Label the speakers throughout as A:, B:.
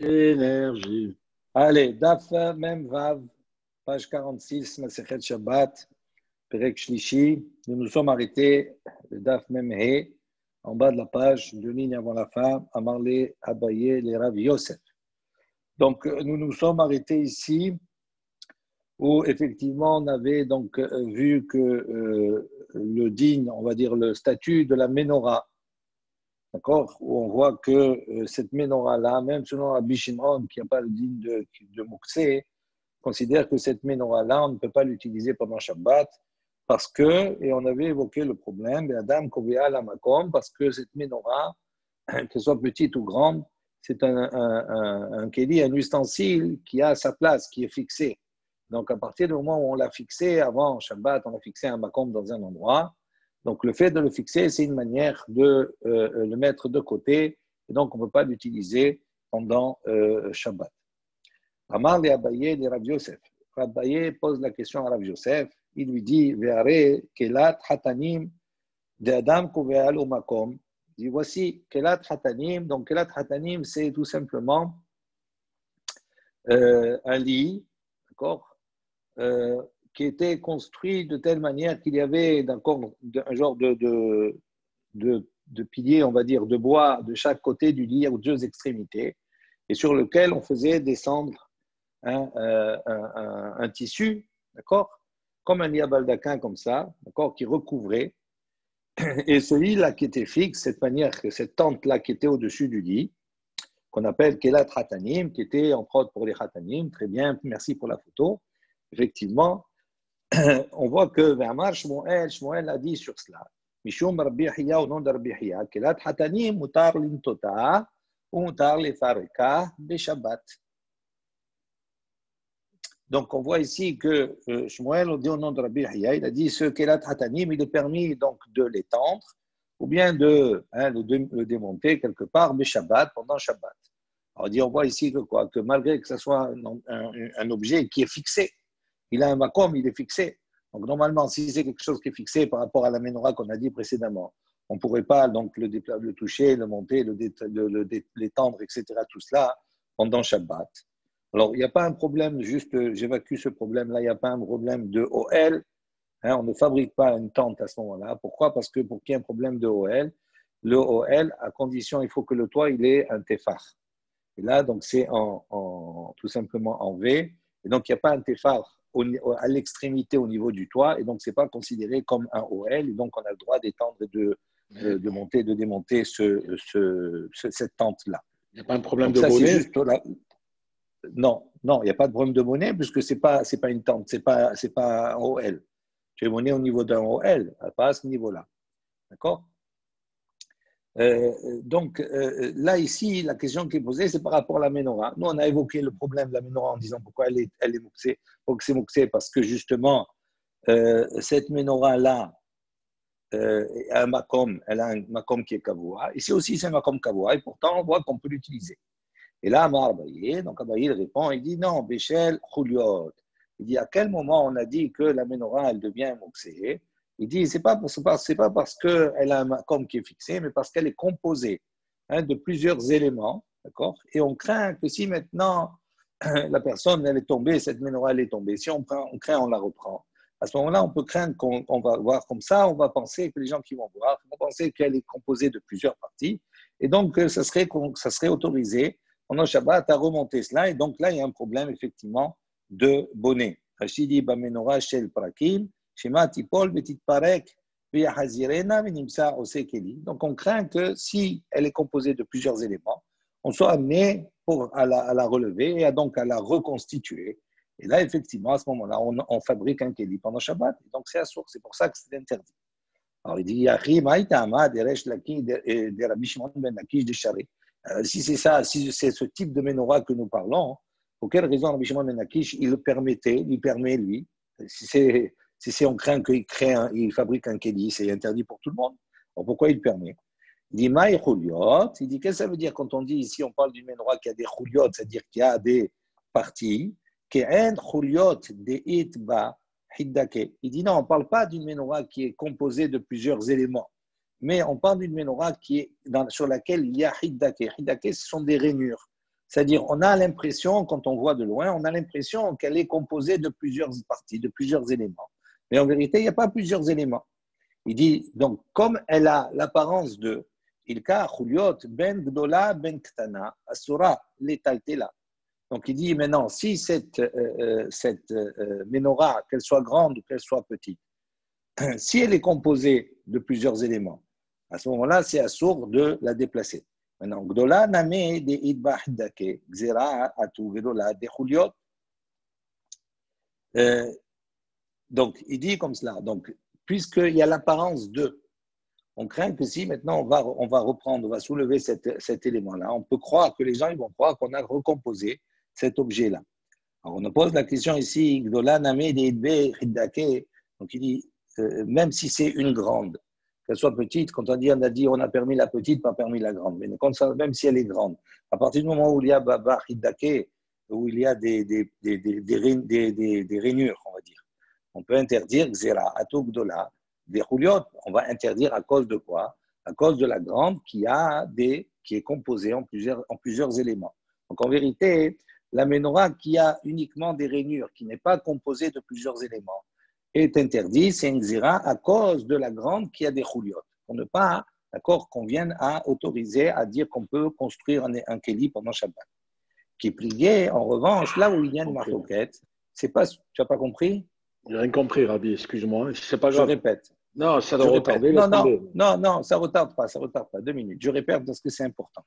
A: Énergie. Allez, Daf Mem Vav, page 46, Masechet Shabbat, Perek Shlishi. Nous nous sommes arrêtés, le Daf Mem He, en bas de la page, deux lignes avant la fin, Amarle, Abaye, les Rav Yosef. Donc, nous nous sommes arrêtés ici, où effectivement on avait donc vu que le din, on va dire le statut de la menorah, d'accord, où on voit que cette menorah-là, même selon Rabbi Shimon, qui n'a pas le din de Mouksé, considère que cette menorah-là, on ne peut pas l'utiliser pendant Shabbat, parce que, et on avait évoqué le problème, Adam Kovea la Makom, parce que cette menorah, qu'elle soit petite ou grande, c'est un kéli, un ustensile qui a sa place, qui est fixé. Donc, à partir du moment où on l'a fixé, avant Shabbat, on a fixé un makom dans un endroit. Donc, le fait de le fixer, c'est une manière de le mettre de côté. Et donc, on ne peut pas l'utiliser pendant Shabbat. Amar le Abaye de Rav Yosef. Abaye pose la question à Rav Yosef. Il lui dit, Ve'are kelat hatanim de Adam koveal au makom. Il dit, voici kelat hatanim. Donc, kelat hatanim, c'est tout simplement un lit, d'accord, qui était construit de telle manière qu'il y avait un genre de piliers, on va dire, de bois de chaque côté du lit aux deux extrémités, et sur lequel on faisait descendre un tissu, d'accord, comme un lit à baldaquin comme ça, d'accord, qui recouvrait. Et ce lit-là qui était fixe, cette tente-là qui était au-dessus du lit, qu'on appelle Kelat Hatanim, qui était entre autres pour les Hatanim. Très bien, merci pour la photo. Effectivement, on voit que Ve'amar Shmuel a dit sur cela. Mishum Rabbi Hiya au nom de Rabbi Hiya, Kelat Hatanim mutar lintota ou mutar lefareka de Shabbat. Donc, on voit ici que Shmuel, au nom de Rabbi Hiya, il a dit ce Kelat Hatanim, il est permis donc de l'étendre ou bien de le démonter quelque part, mais Shabbat, pendant Shabbat. Alors, on voit ici que quoi, que malgré que ce soit un objet qui est fixé, il a un makom, il est fixé. Donc, normalement, si c'est quelque chose qui est fixé par rapport à la menorah qu'on a dit précédemment, on ne pourrait pas donc le toucher, le monter, l'étendre, etc., tout cela pendant Shabbat. Alors, il n'y a pas un problème, juste j'évacue ce problème-là, il n'y a pas un problème de OL. On ne fabrique pas une tente à ce moment-là. Pourquoi? Parce que pour qu'il y ait un problème de OL, le OL, à condition, il faut que le toit, il ait un tefar. Et là, donc, c'est tout simplement en V. Et donc, il n'y a pas un tefar à l'extrémité au niveau du toit. Et donc, ce n'est pas considéré comme un OL. Et donc, on a le droit d'étendre et de monter, de démonter cette tente-là.
B: Il n'y a pas un problème
A: donc,
B: de
A: ça,
B: monnaie?
A: C'est juste Non, il n'y a pas de problème de monnaie puisque ce n'est pas une tente, ce n'est pas un OL. Tu es monnaie au niveau d'un OL, pas à ce niveau-là. D'accord? Donc, là, ici, la question qui est posée, c'est par rapport à la menorah. Nous, on a évoqué le problème de la menorah en disant pourquoi elle est mouxée. Pourquoi c'est mouxé? Parce que justement, cette menorah-là, elle a un makom qui est kavoua. Ici aussi, c'est un makom kavoua, et pourtant, on voit qu'on peut l'utiliser. Et là, Abaye, donc Abaye répond, il dit non, Béchel, Chuliot. Il dit à quel moment on a dit que la menorah, elle devient mouxée? Il dit c'est pas parce qu'elle a un makom qui est fixé, mais parce qu'elle est composée de plusieurs éléments, d'accord? Et on craint que si maintenant la personne, elle est tombée, cette menorah, elle est tombée, si on craint, on la reprend. À ce moment-là, on peut craindre qu'on va voir comme ça, on va penser que les gens qui vont voir vont penser qu'elle est composée de plusieurs parties, et donc ça serait autorisé pendant Shabbat à remonter cela, et donc là, il y a un problème effectivement de bonnet. Rachidi Bamenora Shel Prakim, Shema Tipol Betit Parek, Viyahazirena Venimsa Osekeli. Donc on craint que si elle est composée de plusieurs éléments, on soit amené à la relever et donc à la reconstituer. Et là, effectivement, à ce moment-là, on fabrique un keli pendant Shabbat. Et donc c'est à source, c'est pour ça que c'est interdit. Alors il dit Yahi Maïtama, Deresh Laki, de Rabbi Shimon ben Lakish de Shari. Si c'est ça, si c'est ce type de menorah que nous parlons, pour quelle raison Rabbi Shimon ben Lakish, il le permet, lui, si on craint qu'il fabrique un kéli, c'est interdit pour tout le monde. Alors pourquoi il permet? Il dit Maï Chuliot. Il dit qu'est-ce que ça veut dire quand on dit ici, on parle d'une menorah qui a des Chuliot, c'est-à-dire qu'il y a des parties, Ke'en Chuliot de Itba Hiddake. Il dit non, on ne parle pas d'une menorah qui est composée de plusieurs éléments. Mais on parle d'une menorah sur laquelle il y a hiddake. Hiddake, ce sont des rainures. C'est-à-dire, on a l'impression, quand on voit de loin, on a l'impression qu'elle est composée de plusieurs parties, de plusieurs éléments. Mais en vérité, il n'y a pas plusieurs éléments. Il dit, donc, comme elle a l'apparence de Ilka Chuliot ben Gdola ben Ktana, Asura letaltela. Donc, il dit maintenant, si cette menorah, qu'elle soit grande ou qu'elle soit petite, si elle est composée de plusieurs éléments, à ce moment-là, c'est assour de la déplacer. Maintenant, Gdola name de idbah dake, Gzera atu Gdola de Chuliot. Donc, il dit comme cela. Donc, puisqu'il y a l'apparence de, on craint que si maintenant on va reprendre, on va soulever cet élément-là, on peut croire que les gens ils vont croire qu'on a recomposé cet objet-là. Alors, on nous pose la question ici, Gdola name de idbah dake. Donc, il dit, même si c'est une grande, qu'elle soit petite, quand on a dit on a permis la petite, pas permis la grande. Mais même si elle est grande, à partir du moment où il y a Baba Hidake, où il y a des rainures, on va dire, on peut interdire Xera, Ato Gdola, des Chuliot. On va interdire à cause de quoi? À cause de la grande qui est composée en plusieurs éléments. Donc en vérité, la menorah qui a uniquement des rainures, qui n'est pas composée de plusieurs éléments, est interdit, c'est une xira à cause de la grande qui a des chuliot. Pour ne pas, d'accord, qu'on vienne à autoriser à dire qu'on peut construire un kéli pendant Shabbat. Qui plié, en revanche, là où il y a une marloquette, c'est pas, tu n'as pas compris?
B: J'ai rien compris, Rabbi, excuse-moi. C'est pas
A: Je
B: grave.
A: répète.
B: Non, ça doit retarder.
A: Non, ça retarde pas. 2 minutes. Je répète parce que c'est important.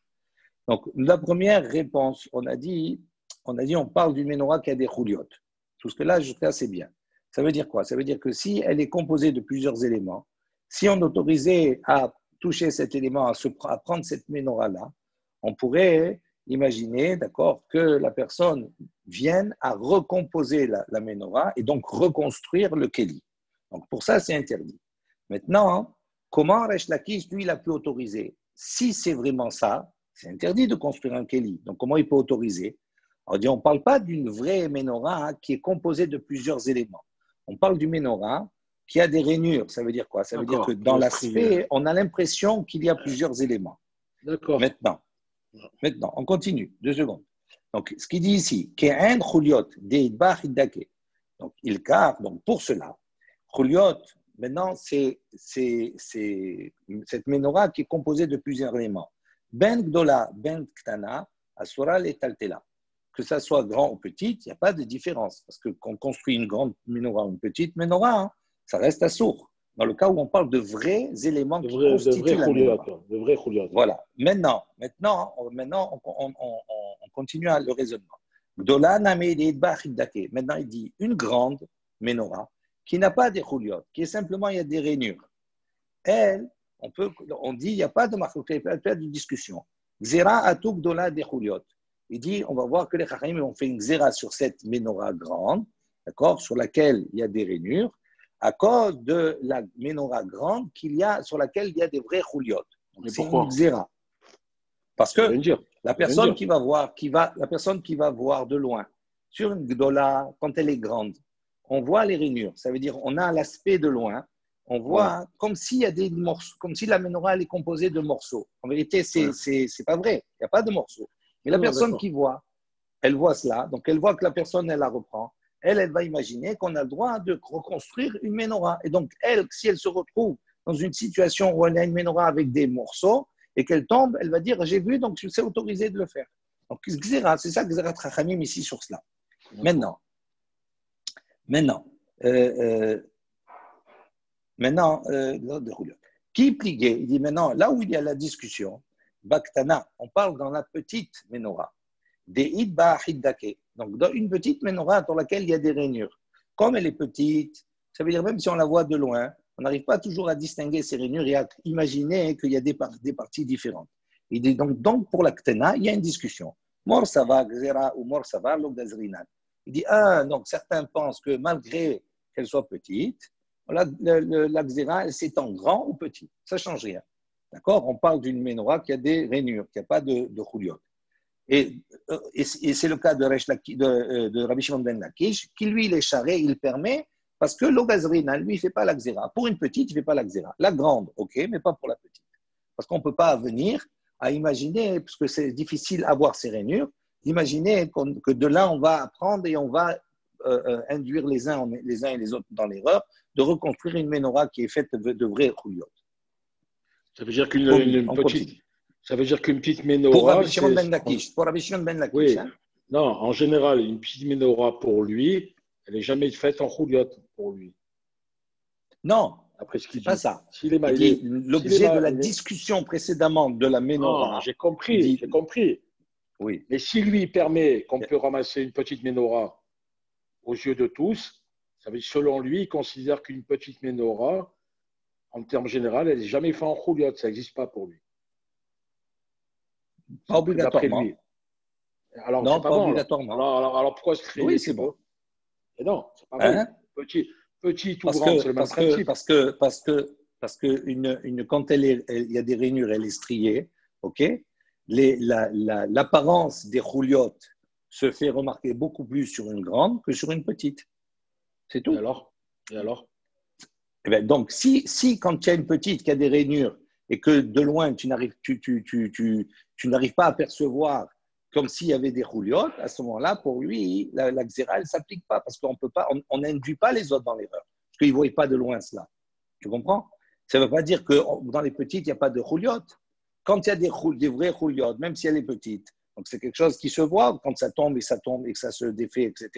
A: Donc, la première réponse, on a dit, on parle d'une menorah qui a des chuliot. Tout ce que là, jusqu'à c'est bien. Ça veut dire quoi? Ça veut dire que si elle est composée de plusieurs éléments, si on autorisait à toucher cet élément, à prendre cette menorah-là, on pourrait imaginer, d'accord, que la personne vienne à recomposer la menorah et donc reconstruire le kéli. Donc pour ça, c'est interdit. Maintenant, comment Resh Lakish, lui, il a pu autoriser? Si c'est vraiment ça, c'est interdit de construire un kéli. Donc comment il peut autoriser? On ne parle pas d'une vraie menorah qui est composée de plusieurs éléments. On parle du menorah qui a des rainures. Ça veut dire quoi? Ça veut dire que dans l'aspect, on a l'impression qu'il y a plusieurs éléments.
B: D'accord.
A: Maintenant, on continue. 2 secondes. Donc, ce qu'il dit ici, qu'un chuliot deidbach hidake. Donc, il car, donc pour cela, chuliot, maintenant, c'est cette menorah qui est composée de plusieurs éléments. Ben gdola, ben ktana, asura le taltela. Que ça soit grand ou petite, il n'y a pas de différence. Parce que quand on construit une grande menorah ou une petite menorah, ça reste à sourd. Dans le cas où on parle de vrais éléments qui constituent la menorah.
B: De vrais chuliot.
A: Voilà. Maintenant, on continue le raisonnement. Maintenant, il dit une grande menorah qui n'a pas des chuliot, qui est simplement, il y a des rainures. Elle, on dit, il n'y a pas de marqué, pas de discussion. Xera atuk dola des chuliot. Il dit, on va voir que les Chachamim ont fait une xéra sur cette menorah grande, d'accord, sur laquelle il y a des rainures, à cause de la menorah grande sur laquelle il y a des vrais chuliot. Donc c'est une xéra. Parce que la personne qui va voir de loin, sur une gdola, quand elle est grande, on voit les rainures. Ça veut dire on a l'aspect de loin, on voit comme s'il y a des morceaux, comme si la menorah elle est composée de morceaux. En vérité, c'est pas vrai, il n'y a pas de morceaux. Mais la personne qui voit, elle voit cela, donc elle voit que la personne, elle la reprend. Elle va imaginer qu'on a le droit de reconstruire une menorah. Et donc, elle, si elle se retrouve dans une situation où elle a une menorah avec des morceaux et qu'elle tombe, elle va dire, j'ai vu, donc je sais autorisé de le faire. Donc, c'est ça que Xérat Chachamim ici sur cela. Maintenant, qui pliguait? Il dit maintenant, là où il y a la discussion, Baktana, on parle dans la petite menorah, des idba hiddake, donc dans une petite menorah dans laquelle il y a des rainures. Comme elle est petite, ça veut dire même si on la voit de loin, on n'arrive pas toujours à distinguer ces rainures et à imaginer qu'il y a des parties différentes. Il dit donc pour la ktena, il y a une discussion. Mor sava gzera ou mor sava l'ogdazrinan. Il dit donc certains pensent que malgré qu'elle soit petite, la gzera, elle s'étend grand ou petit, ça ne change rien. D'accord? On parle d'une menorah qui a des rainures, qui n'a pas de chuliot. Et c'est le cas de Rabbi Shimon ben Lakish, qui lui, les charrets, il permet, parce que l'ogazrina, lui, il ne fait pas la xéra. Pour une petite, il ne fait pas la xéra. La grande, ok, mais pas pour la petite. Parce qu'on ne peut pas venir à imaginer, parce que c'est difficile à voir ces rainures, Imaginez que de là, on va apprendre et on va induire les uns et les autres dans l'erreur de reconstruire une menorah qui est faite de vrais chouliot.
B: Ça veut dire
A: On
B: petite,
A: continue.
B: ça veut dire qu'une petite
A: Pour
B: menorah,
A: Rabbi Shimon ben Lakish. Pour Rabbi Shimon ben Lakish.
B: oui,
A: Hein?
B: non, en général, une petite menorah pour lui, elle n'est jamais faite en rouillotte pour lui,
A: Non,
B: après ce qu'il
A: c'est pas
B: dit.
A: ça.
B: S'il est,
A: Il
B: il
A: dit
B: est, s'il est,
A: l'objet de la discussion précédemment de la
B: non,
A: menorah. Il
B: j'ai
A: dit
B: compris.
A: oui.
B: Mais si lui permet qu'on peut ramasser une petite menorah aux yeux de tous, ça veut dire, selon lui, il considère qu'une petite menorah, en termes généraux, elle n'est jamais faite en rouillotte, ça n'existe pas pour lui.
A: Pas
B: D'après lui.
A: obligatoirement.
B: Alors, c'est
A: Non,
B: pas
A: pas
B: bon.
A: obligatoirement.
B: Alors pourquoi se
A: Oui,
B: créer
A: c'est
B: tu veux?
A: bon.
B: Et non, c'est pareil.
A: Hein?
B: Petit ou grande, c'est le même principe.
A: Parce que quand il y a des rainures, elle est striée, ok? L'apparence des rouliottes se fait remarquer beaucoup plus sur une grande que sur une petite. C'est
B: Et
A: tout.
B: alors? Et alors?
A: Eh bien, donc, si quand il y a une petite qui a des rainures et que de loin, tu n'arrives pas à percevoir comme s'il y avait des rouliottes, à ce moment-là, pour lui, la xéra, elle ne s'applique pas parce on n'induit pas les autres dans l'erreur. Parce qu'ils ne voient pas de loin cela. Tu comprends? Ça ne veut pas dire que dans les petites, il n'y a pas de rouliottes. Quand il y a des vraies rouliottes, même si elle est petite, donc c'est quelque chose qui se voit quand ça tombe et que ça se défait, etc.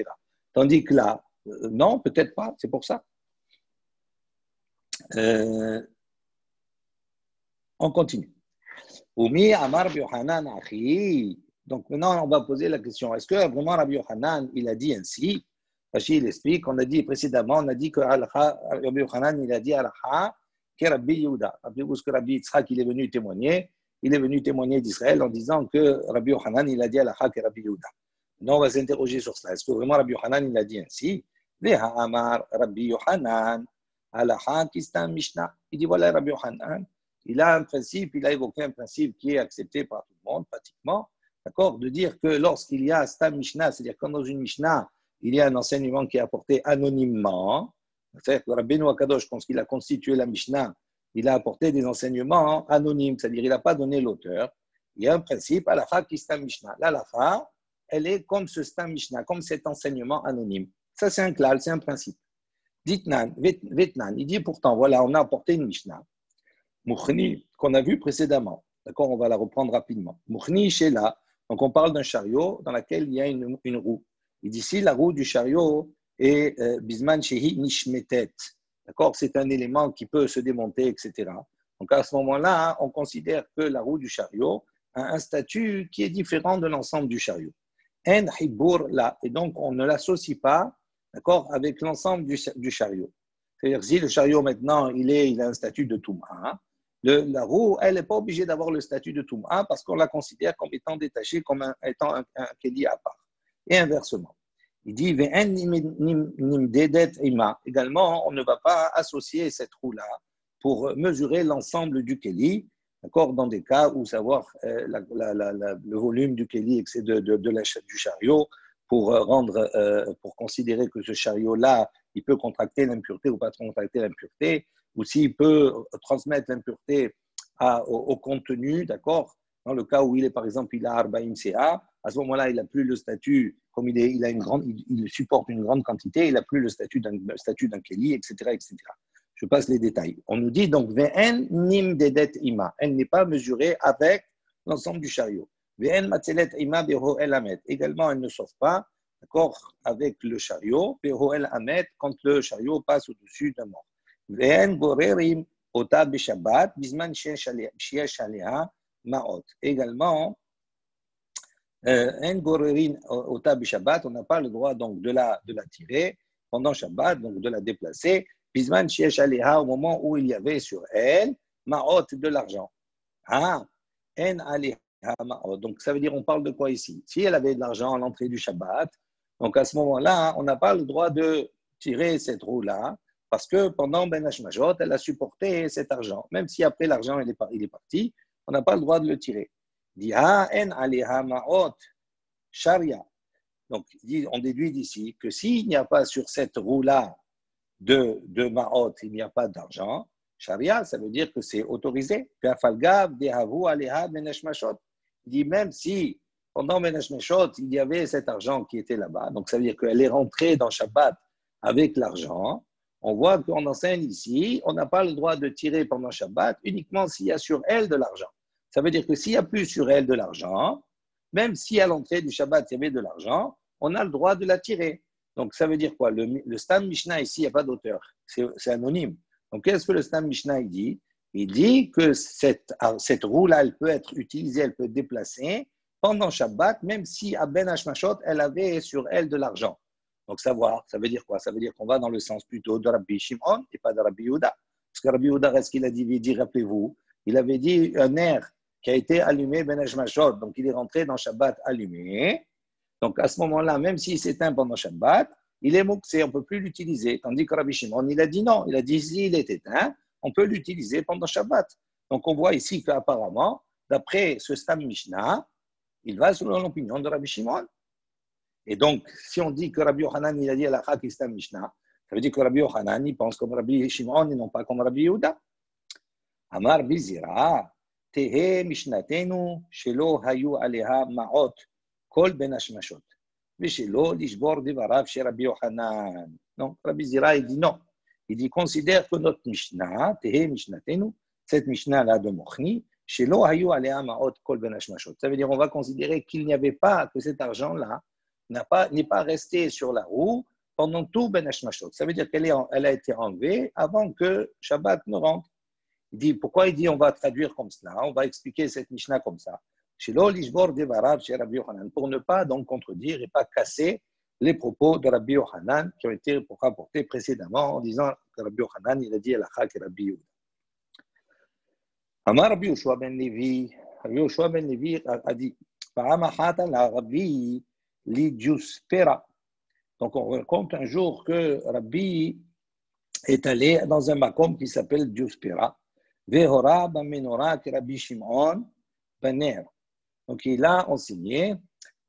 A: Tandis que là, non, peut-être pas, c'est pour ça. On continue. Oumi Amar Rabbi Yochanan Achi. Donc maintenant, on va poser la question, est-ce que vraiment Rabbi Yochanan, il a dit ainsi? Rashi, il explique, on a dit précédemment, on a dit que Rabbi Yochanan, il a dit Alaha, que Rabbi Yehuda. Rappelez-vous ce que Rabbi Yitzhak, il est venu témoigner d'Israël en disant que Rabbi Yochanan, il a dit Alaha, que Rabbi Yehuda. Maintenant, on va s'interroger sur cela. Est-ce que vraiment Rabbi Yochanan, il a dit ainsi? Veha Amar Rabbi Yochanan, Alaha, Kistan Mishnah. Il dit, voilà Rabbi Yochanan, il a évoqué un principe qui est accepté par tout le monde, pratiquement, d'accord, de dire que lorsqu'il y a Stam Mishnah, c'est-à-dire quand dans une Mishnah, il y a un enseignement qui est apporté anonymement, c'est-à-dire que Rabbeinu Akadosh, quand il a constitué la Mishnah, il a apporté des enseignements anonymes, c'est-à-dire il n'a pas donné l'auteur. Il y a un principe, Alacha qui Stam Mishnah. L'Alacha, elle est comme ce Stam Mishnah, comme cet enseignement anonyme. Ça, c'est un klal, c'est un principe. Ditnan, Vetnan, il dit pourtant, voilà, on a apporté une Mishnah. Mouchni, qu'on a vu précédemment. D'accord, on va la reprendre rapidement. Mouchni, Shela, donc on parle d'un chariot dans lequel il y a une roue. Il dit ici, la roue du chariot est Bisman Shehi Nishmetet. D'accord, c'est un élément qui peut se démonter, etc. Donc à ce moment-là, on considère que la roue du chariot a un statut qui est différent de l'ensemble du chariot. En Hibur là, et donc on ne l'associe pas, d'accord, avec l'ensemble du chariot. C'est-à-dire si le chariot maintenant, il a un statut de Touma, la roue, elle n'est pas obligée d'avoir le statut de Touma parce qu'on la considère comme étant détachée, comme étant un kéli à part. Et inversement. Il dit, également, on ne va pas associer cette roue-là pour mesurer l'ensemble du kéli, d'accord, dans des cas où savoir le volume du kéli du chariot pour considérer que ce chariot-là, il peut contracter l'impureté ou pas contracter l'impureté, ou s'il peut transmettre l'impureté au contenu, d'accord. Dans le cas où il est, par exemple, il a Arbaïm CA, à ce moment-là, il n'a plus le statut, comme il supporte une grande quantité, il n'a plus le statut d'un Kéli, etc., etc. Je passe les détails. On nous dit donc, Ve'en nim dedet ima. Elle n'est pas mesurée avec l'ensemble du chariot. Ve'en matzelet ima beho el amet. Également, elle ne sauve pas, d'accord, avec le chariot, beho el amet, quand le chariot passe au-dessus d'un mort. Ve'en gorerim ota beshabbat, bisman sheyesh alea ma'ot. Également, en gorerin ota beshabbat, on n'a pas le droit donc de la tirer pendant Shabbat, donc de la déplacer. Bisman sheyesh alea, au moment où il y avait sur elle, ma'ot, de l'argent. Ah, en alea ma'ot. Donc ça veut dire, on parle de quoi ici? Si elle avait de l'argent à l'entrée du Shabbat, donc à ce moment-là, on n'a pas le droit de tirer cette roue-là, parce que pendant Ben Hashmashot, elle a supporté cet argent. Même si après l'argent il est parti, on n'a pas le droit de le tirer. Dit ha en aleha ma'ot sharia. Donc on déduit d'ici que s'il n'y a pas sur cette roue-là de ma'ot, il n'y a pas d'argent, sharia, ça veut dire que c'est autorisé. Il dit même si pendant Ben Hashmeshot, il y avait cet argent qui était là-bas. Donc, ça veut dire qu'elle est rentrée dans Shabbat avec l'argent. On voit qu'on enseigne ici, on n'a pas le droit de tirer pendant Shabbat uniquement s'il y a sur elle de l'argent. Ça veut dire que s'il n'y a plus sur elle de l'argent, même si à l'entrée du Shabbat, il y avait de l'argent, on a le droit de la tirer. Donc, ça veut dire quoi? Le Stam Mishnah ici, il n'y a pas d'auteur. C'est anonyme. Donc, qu'est-ce que le Stam Mishnah il dit? Il dit que cette roue-là, elle peut être utilisée, elle peut être déplacée pendant Shabbat, même si à Ben Hashmashot, elle avait sur elle de l'argent. Donc, ça veut dire quoi? Ça veut dire qu'on va dans le sens plutôt de Rabbi Shimon et pas de Rabbi Yehuda. Parce que Rabbi Yehuda, qu'est-ce qu'il a dit? Il dit, rappelez-vous, il avait dit un nerf qui a été allumé Ben Hashmashot, donc il est rentré dans Shabbat allumé. Donc, à ce moment-là, même s'il s'éteint pendant Shabbat, il est mouxé, on ne peut plus l'utiliser. Tandis que Rabbi Shimon, il a dit non. Il a dit, s'il est éteint, on peut l'utiliser pendant Shabbat. Donc, on voit ici qu'apparemment, d'après ce Stam Mishnah, il va selon l'opinion de Rabbi Shimon. Et donc, si on dit que Rabbi Yochanan, il a dit à la Chak Stam Mishnah, ça veut dire que Rabbi Yochanan, il pense comme Rabbi Shimon et non pas comme Rabbi Yehuda. Amar Bizira, Tehe Mishnatenu, Shelo Hayu Aleha Ma'ot, Kol Ben Hashmashot. Veshelo Lishbor Devarav chez Rabbi Yochanan. Donc, Rabbi Zira, il dit non. Il dit, considère que notre Mishnah, Tehe Mishnatenu, cette Mishnah-là de Mochni, Shelo Hayu Aleha Ma'ot, Kol Ben Hashmashot. Ça veut dire, on va considérer qu'il n'y avait pas, que cet argent-là n'est pas resté sur la roue pendant tout Ben Hashmashot. Ça veut dire qu'elle a été enlevée avant que Shabbat ne rentre. Il dit, pourquoi il dit on va traduire comme cela? On va expliquer cette Mishnah comme ça. Pour ne pas donc contredire et pas casser les propos de Rabbi Yochanan qui ont été rapportés précédemment en disant que Rabbi Yochanan, il a dit Elakha que Rabbi Yehuda. Amar Rabbi Yoshua ben Levi, Rabbi Yoshua ben Levi a dit, Paramahat la Rabbi li Diuspera. Donc on raconte un jour que Rabbi est allé dans un makom qui s'appelle Diuspera. Vehora ba menorah que Rabbi Shimon Baner. Donc, il a enseigné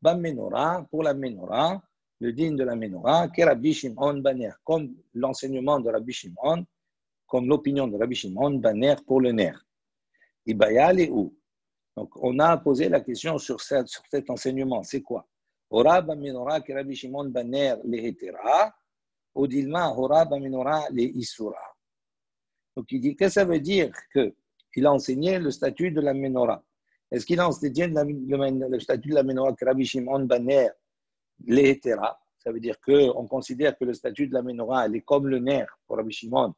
A: ba menorah pour la menorah, le digne de la menorah, que Rabbi Shimon Baner, comme l'enseignement de Rabbi Shimon, comme l'opinion de Rabbi Shimon Baner pour le ner. Ibayal et où? Donc, on a posé la question sur cet enseignement. C'est quoi? Hora ba menorah que Rabbi Shimon Baner le hetera, Odilma hora ba menorah le isura. Donc, il dit, qu'est-ce que ça veut dire qu'il a enseigné le statut de la menorah? Est-ce qu'il a enseigné le statut de la menorah que Rabbi Shimon Baner l'hétéra? Ça veut dire qu'on considère que le statut de la menorah, elle est comme le nerf pour Rabbi Shimon.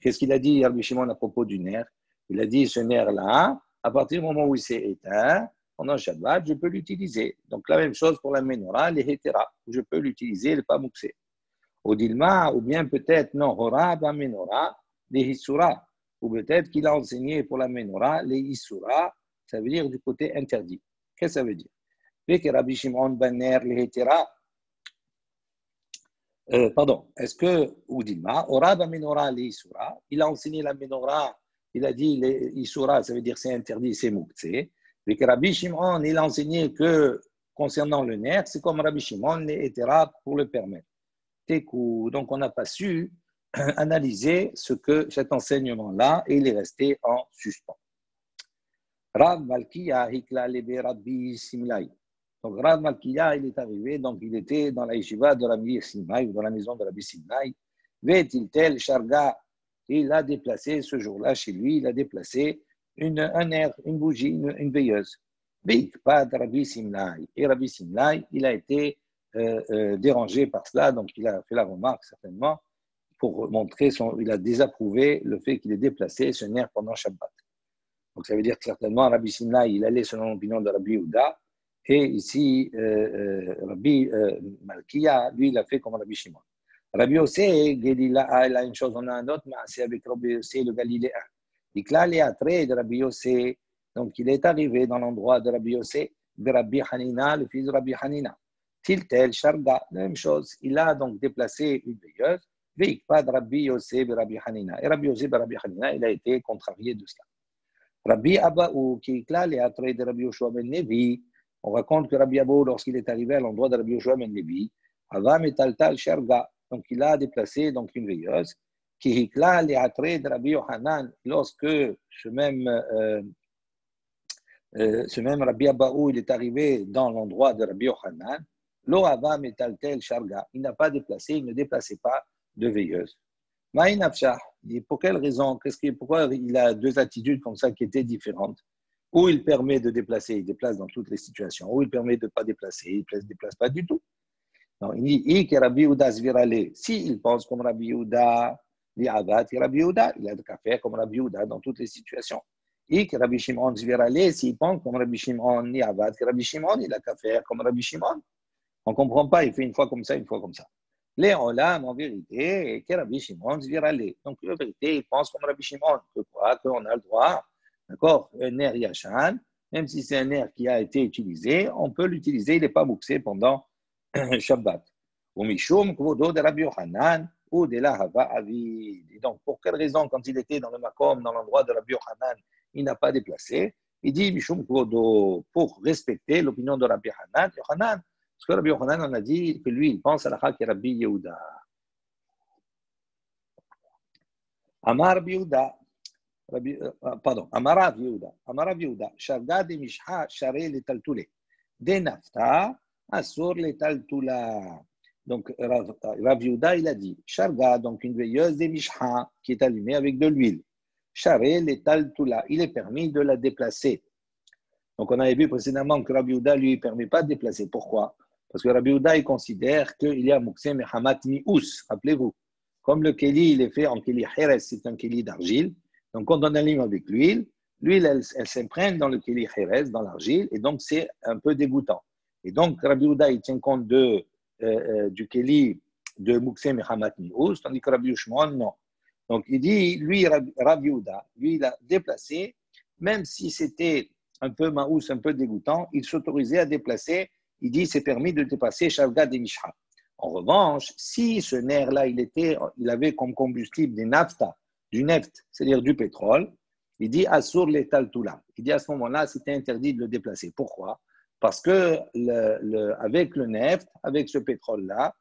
A: Qu'est-ce qu'il a dit, Rabbi Shimon, à propos du nerf? Il a dit, ce nerf-là, à partir du moment où il s'est éteint, pendant Shabbat, je peux l'utiliser. Donc, la même chose pour la menorah, l'hétéra. Je peux l'utiliser, elle n'est pas mouxée. Odilma, ou bien peut-être, non, hora ba menorah, les Hissura, ou peut-être qu'il a enseigné pour la menorah les Hissura, ça veut dire du côté interdit. Qu'est-ce que ça veut dire? Que Rabbi Shimon Baner les Hetera, est-ce que, ou Dilma, Oraba menorah les Hissura, il a enseigné la menorah, il a dit les Hissura, ça veut dire c'est interdit, c'est mouktsé. Que Rabbi Shimon, il a enseigné que concernant le nerf, c'est comme Rabbi Shimon les Hetera pour le permettre. Donc on n'a pas su analyser cet enseignement-là et il est resté en suspens. Rav Malkiya hikla lebe Rabbi Simlai. Donc Rav Malkiya, il est arrivé, donc il était dans la yeshiva de Rabbi Simlai, ou dans la maison de Rabbi Simlai. Vetiltel Sharga, il a déplacé ce jour-là chez lui, il a déplacé un air, une bougie, une veilleuse. Veikpad Rabbi Simlai. Et Rabbi Simlai, il a été dérangé par cela, donc il a fait la remarque certainement pour montrer il a désapprouvé le fait qu'il ait déplacé ce nerf pendant Shabbat. Donc ça veut dire que certainement Rabbi Simlai, il allait selon l'opinion de Rabbi Yehuda, et ici Rabbi Malkiya, lui, il a fait comme Rabbi Shimon. Rabbi Yossé, il a une chose, on a un autre, mais c'est avec Rabbi Yossé le Galiléen. Il a les attraits de Rabbi Yossé, donc il est arrivé dans l'endroit de Rabbi Yossé, de Rabbi Hanina, le fils de Rabbi Hanina. Tiltel, Sharga, la même chose. Il a donc déplacé une veilleuse, pas de Rabbi Yossé, Rabbi Hanina. Et Rabbi Yossé, Rabbi Hanina, il a été contrarié de cela. Rabbi Abaou, qui éclate les attraits de Rabbi Yoshua ben Levi, on raconte que Rabbi Abaou, lorsqu'il est arrivé à l'endroit de Rabbi Yoshua ben Levi, Avam et Taltal Sharga, donc il a déplacé donc une veilleuse, qui éclate les attraits de Rabbi Yohanan, lorsque ce même Ce même Rabbi Abaou, il est arrivé dans l'endroit de Rabbi Yochanan. Lo hava metaltel sharga. Il n'a pas déplacé, il ne déplaçait pas de veilleuse. Ma'inafshah. Pour quelle raison? Pourquoi il a deux attitudes comme ça qui étaient différentes? Ou il permet de déplacer, il déplace dans toutes les situations. Ou il permet de ne pas déplacer, il ne déplace pas du tout. Non, il dit que Rabbi Yehuda Zvirale, s'il pense comme Rabbi Yehuda, Rabbi Yehuda, il a qu'à faire comme Rabbi Yehuda dans toutes les situations. Et que Rabbi Shimon Zvirale, s'il pense comme Rabbi Shimon, Rabbi Shimon, il a qu'à faire comme Rabbi Shimon. On ne comprend pas, il fait une fois comme ça, une fois comme ça. Les Olam, en vérité, que Rabbi Shimon Zvirale. Donc, en vérité, il pense comme Rabbi Shimon, que quoi, qu'on a le droit, d'accord, un nerf Yachan, même si c'est un nerf qui a été utilisé, on peut l'utiliser, il n'est pas bouxé pendant Shabbat. Ou Mishum, Kvodo de Rabbi Yochanan, ou de la Hava Avid. Et donc, pour quelle raison, quand il était dans le Makom, dans l'endroit de Rabbi Yochanan, il n'a pas déplacé? Il dit Mishum Kvodo, pour respecter l'opinion de Rabbi Yochanan, parce que Rabbi Yochanan, on a dit que lui, il pense à la Chak et Rabbi Yehuda. Amar Rabbi Yehuda, Amarav Yehuda, Sharga de Mishha, Share le Taltule, de Nafta, Asur le Taltula. Donc, Rav Yehuda, il a dit, Sharga, donc une veilleuse de Mishha, qui est allumée avec de l'huile. Share le Taltula, il est permis de la déplacer. Donc, on avait vu précédemment que Rav Yehuda, lui, ne permet pas de déplacer. Pourquoi? Parce que Rav Yehuda, il considère qu'il y a Mouksé Mehamat Mi'ous, rappelez-vous. Comme le Keli, il est fait en Keli Heres, c'est un Keli d'argile. Donc, quand on allume avec l'huile, elle s'imprègne dans le Keli Heres, dans l'argile, et donc c'est un peu dégoûtant. Et donc, Rabbi Yehuda, il tient compte du Keli de Mouksé Mehamat Mi'ous, tandis que Rabbi Yoshimon, non. Donc, il dit, lui, Rabbi Yehuda, lui, il a déplacé, même si c'était un peu maous, un peu dégoûtant, il s'autorisait à déplacer. Il dit, c'est permis de dépasser Shavga de Mishra. En revanche, si ce nerf-là, il avait comme combustible des nafta, du neft, c'est-à-dire du pétrole, il dit Asur l'étal toula. Il dit à ce moment-là, c'était interdit de le déplacer. Pourquoi? Parce que avec le neft, avec ce pétrole-là,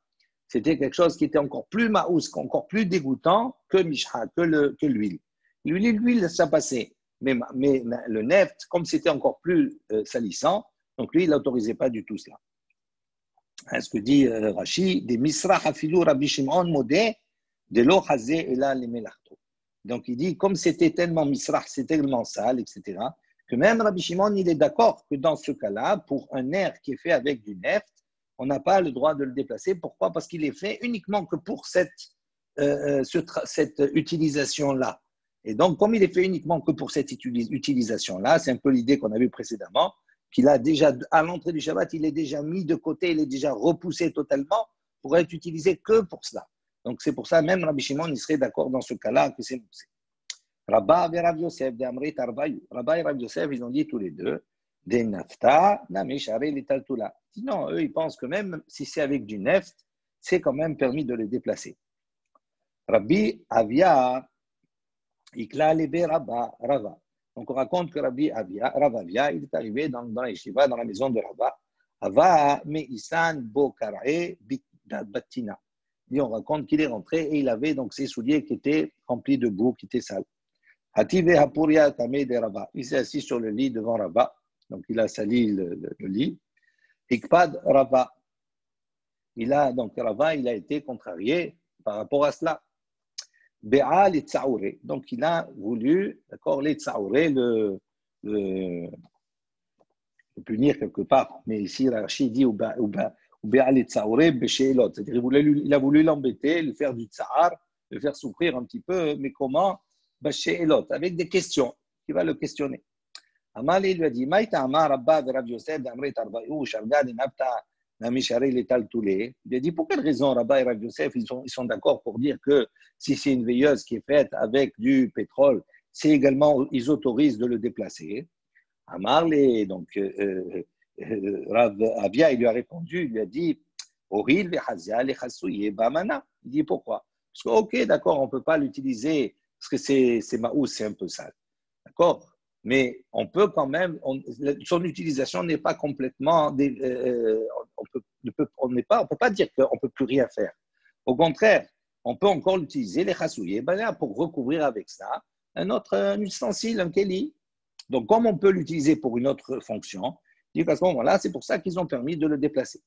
A: c'était quelque chose qui était encore plus maous, encore plus dégoûtant que Mishra, que l'huile. L'huile, ça passait. Mais le neft, comme c'était encore plus salissant, donc lui, il n'autorisait pas du tout cela. Ce que dit Rashi, des misra hafilou Rabbi Shimon modé de lo hazé et là les melachto. Donc il dit, comme c'était tellement misra, c'est tellement sale, etc., que même Rabbi Shimon, il est d'accord que dans ce cas-là, pour un nerf qui est fait avec du neft, on n'a pas le droit de le déplacer. Pourquoi? Parce qu'il est fait uniquement que pour cette utilisation-là. Et donc, comme il est fait uniquement que pour cette utilisation-là, c'est un peu l'idée qu'on a vue précédemment, qu'il a déjà, à l'entrée du Shabbat, il est déjà mis de côté, il est déjà repoussé totalement pour être utilisé que pour cela. Donc, c'est pour ça, même Rabbi Shimon, il serait d'accord dans ce cas-là que c'est moussé. Rabba et Rav Yosef, de Amrit Arbayou. Rabba et Rav Yosef, ils ont dit tous les deux, des nafta, nameshare litaltula. Non, eux, ils pensent que même si c'est avec du neft, c'est quand même permis de le déplacer. Rabbi Avia, Ikla Lebe Rabba, Rava. Donc, on raconte que Rabbi Avia, Rav Avia, il est arrivé dans la yeshiva, dans la maison de Rabba. Ava Meisan Bokarae Batina. Et on raconte qu'il est rentré et il avait donc ses souliers qui étaient remplis de boue, qui étaient sales. Hative Hapuria Tame de Rabba. Il s'est assis sur le lit devant Rabba. Donc, il a sali le lit. Ikpad Rabba. Donc, Rabba, il a été contrarié par rapport à cela. Béa les tsaouré. Donc, il a voulu, d'accord, les tsaouré, le punir quelque part. Mais ici, Rashi dit, ou béa les tsaouré, béchéelot. C'est-à-dire, il a voulu l'embêter, le faire du tsahar, le faire souffrir un petit peu. Mais comment? Béchéelot, avec des questions. Il va le questionner. Amali lui a dit, Maïta Amar Rabba de Rav Yosef d'Amrit Arbaïou, Sharga de Nafta, Namishare Letal Toulé. Il a dit, pour quelle raison Rabba et Rav Yosef, ils sont d'accord pour dire que si c'est une veilleuse qui est faite avec du pétrole, c'est également, ils autorisent de le déplacer. Amar, donc, Rav Avia, il lui a répondu, il lui a dit, Oril vechazia lechasouye bamana. Il dit, pourquoi? Parce que, ok, d'accord, on ne peut pas l'utiliser parce que c'est maous, c'est un peu sale. D'accord? Mais on peut quand même, son utilisation n'est pas complètement, on ne peut pas dire qu'on ne peut plus rien faire. Au contraire, on peut encore l'utiliser, les chassouillés, pour recouvrir avec ça un ustensile, un keli. Donc, comme on peut l'utiliser pour une autre fonction, il dit qu'à ce moment-là, c'est pour ça qu'ils ont permis de le déplacer.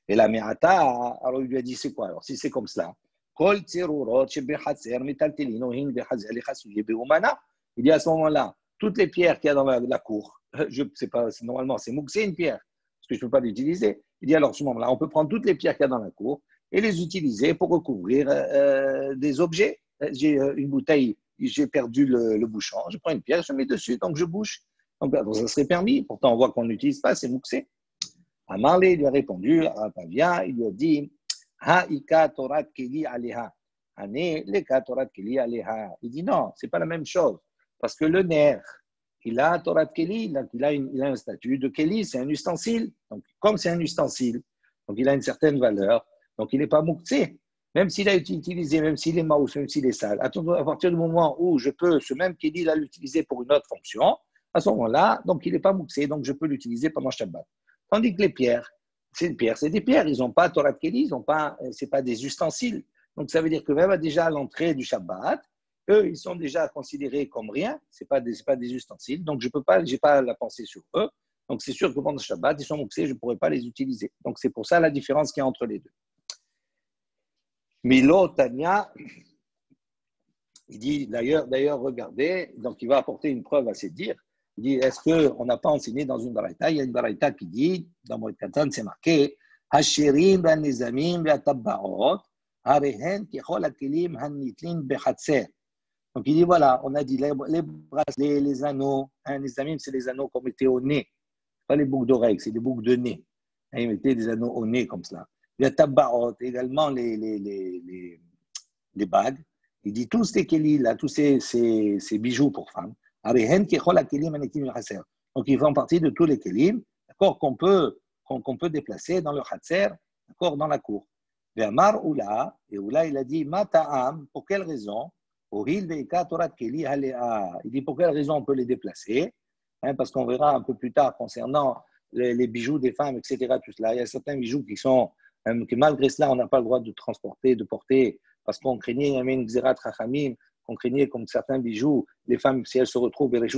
A: Et la Me'ata, alors il lui a dit, c'est quoi? Alors, si c'est comme cela, il dit à ce moment-là, toutes les pierres qu'il y a dans la cour, je sais pas, normalement c'est mouxé une pierre, parce que je ne peux pas l'utiliser. Il dit alors à ce moment-là, on peut prendre toutes les pierres qu'il y a dans la cour et les utiliser pour recouvrir des objets. J'ai une bouteille, j'ai perdu le bouchon, je prends une pierre, je mets dessus, donc je bouche. Donc ça serait permis, pourtant on voit qu'on n'utilise pas, c'est mouxé. Amarlé lui a répondu, Rapavia, il lui a dit, Ha'ika Torat Keli Aleha. Ane, leka Torat Keli Aleha. Il dit non, c'est pas la même chose. Parce que le nerf, il a Torat Keli, donc il a un statut de Keli, c'est un ustensile. Donc, comme c'est un ustensile, donc il a une certaine valeur, donc il n'est pas mouktsé. Même s'il a été utilisé, même s'il est maous, même s'il est sale, à partir du moment où je peux, ce même Keli, l'utiliser pour une autre fonction, à ce moment-là, donc il n'est pas mouktsé, donc je peux l'utiliser pendant Shabbat. Tandis que les pierres, c'est des pierres, ils n'ont pas Torah de Keli, ce n'est pas des ustensiles. Donc ça veut dire que même déjà à l'entrée du Shabbat, eux, ils sont déjà considérés comme rien, ce n'est pas des ustensiles, donc je n'ai pas la pensée sur eux. Donc c'est sûr que pendant le Shabbat, ils sont mouxés, je ne pourrais pas les utiliser. Donc c'est pour ça la différence qu'il y a entre les deux. Milo Tanya, il dit d'ailleurs, regardez, donc il va apporter une preuve à ses dires. Il dit, est-ce qu'on n'a pas enseigné dans une baraita? Il y a une baraita qui dit, dans Moed Katan, c'est marqué, Hashirim ben nizamim be'atabbaot, harehen kichol hakelim hanitlin bechatser. Donc il dit, voilà, on a dit les bracelets, les anneaux, les amim, c'est les anneaux qu'on mettait au nez, pas les boucles d'oreilles, c'est des boucles de nez. Ils mettaient des anneaux au nez comme cela. Les tabbaot, également les bagues. Il dit tous ces kélis, là, tous ces bijoux pour femmes. Donc, ils font partie de tous les kélim, d'accord, qu'on peut déplacer dans le khatser, d'accord, dans la cour. Et Oula, il a dit, Mata'am, pour quelle raison? Il dit, pour quelle raison on peut les déplacer? Parce qu'on verra un peu plus tard concernant les bijoux des femmes, etc. Tout cela. Il y a certains bijoux que malgré cela, on n'a pas le droit de transporter, de porter, parce qu'on craignait, il y avait une xérat rachamim, qu'on craignait comme certains bijoux, les femmes, si elles se retrouvent, elles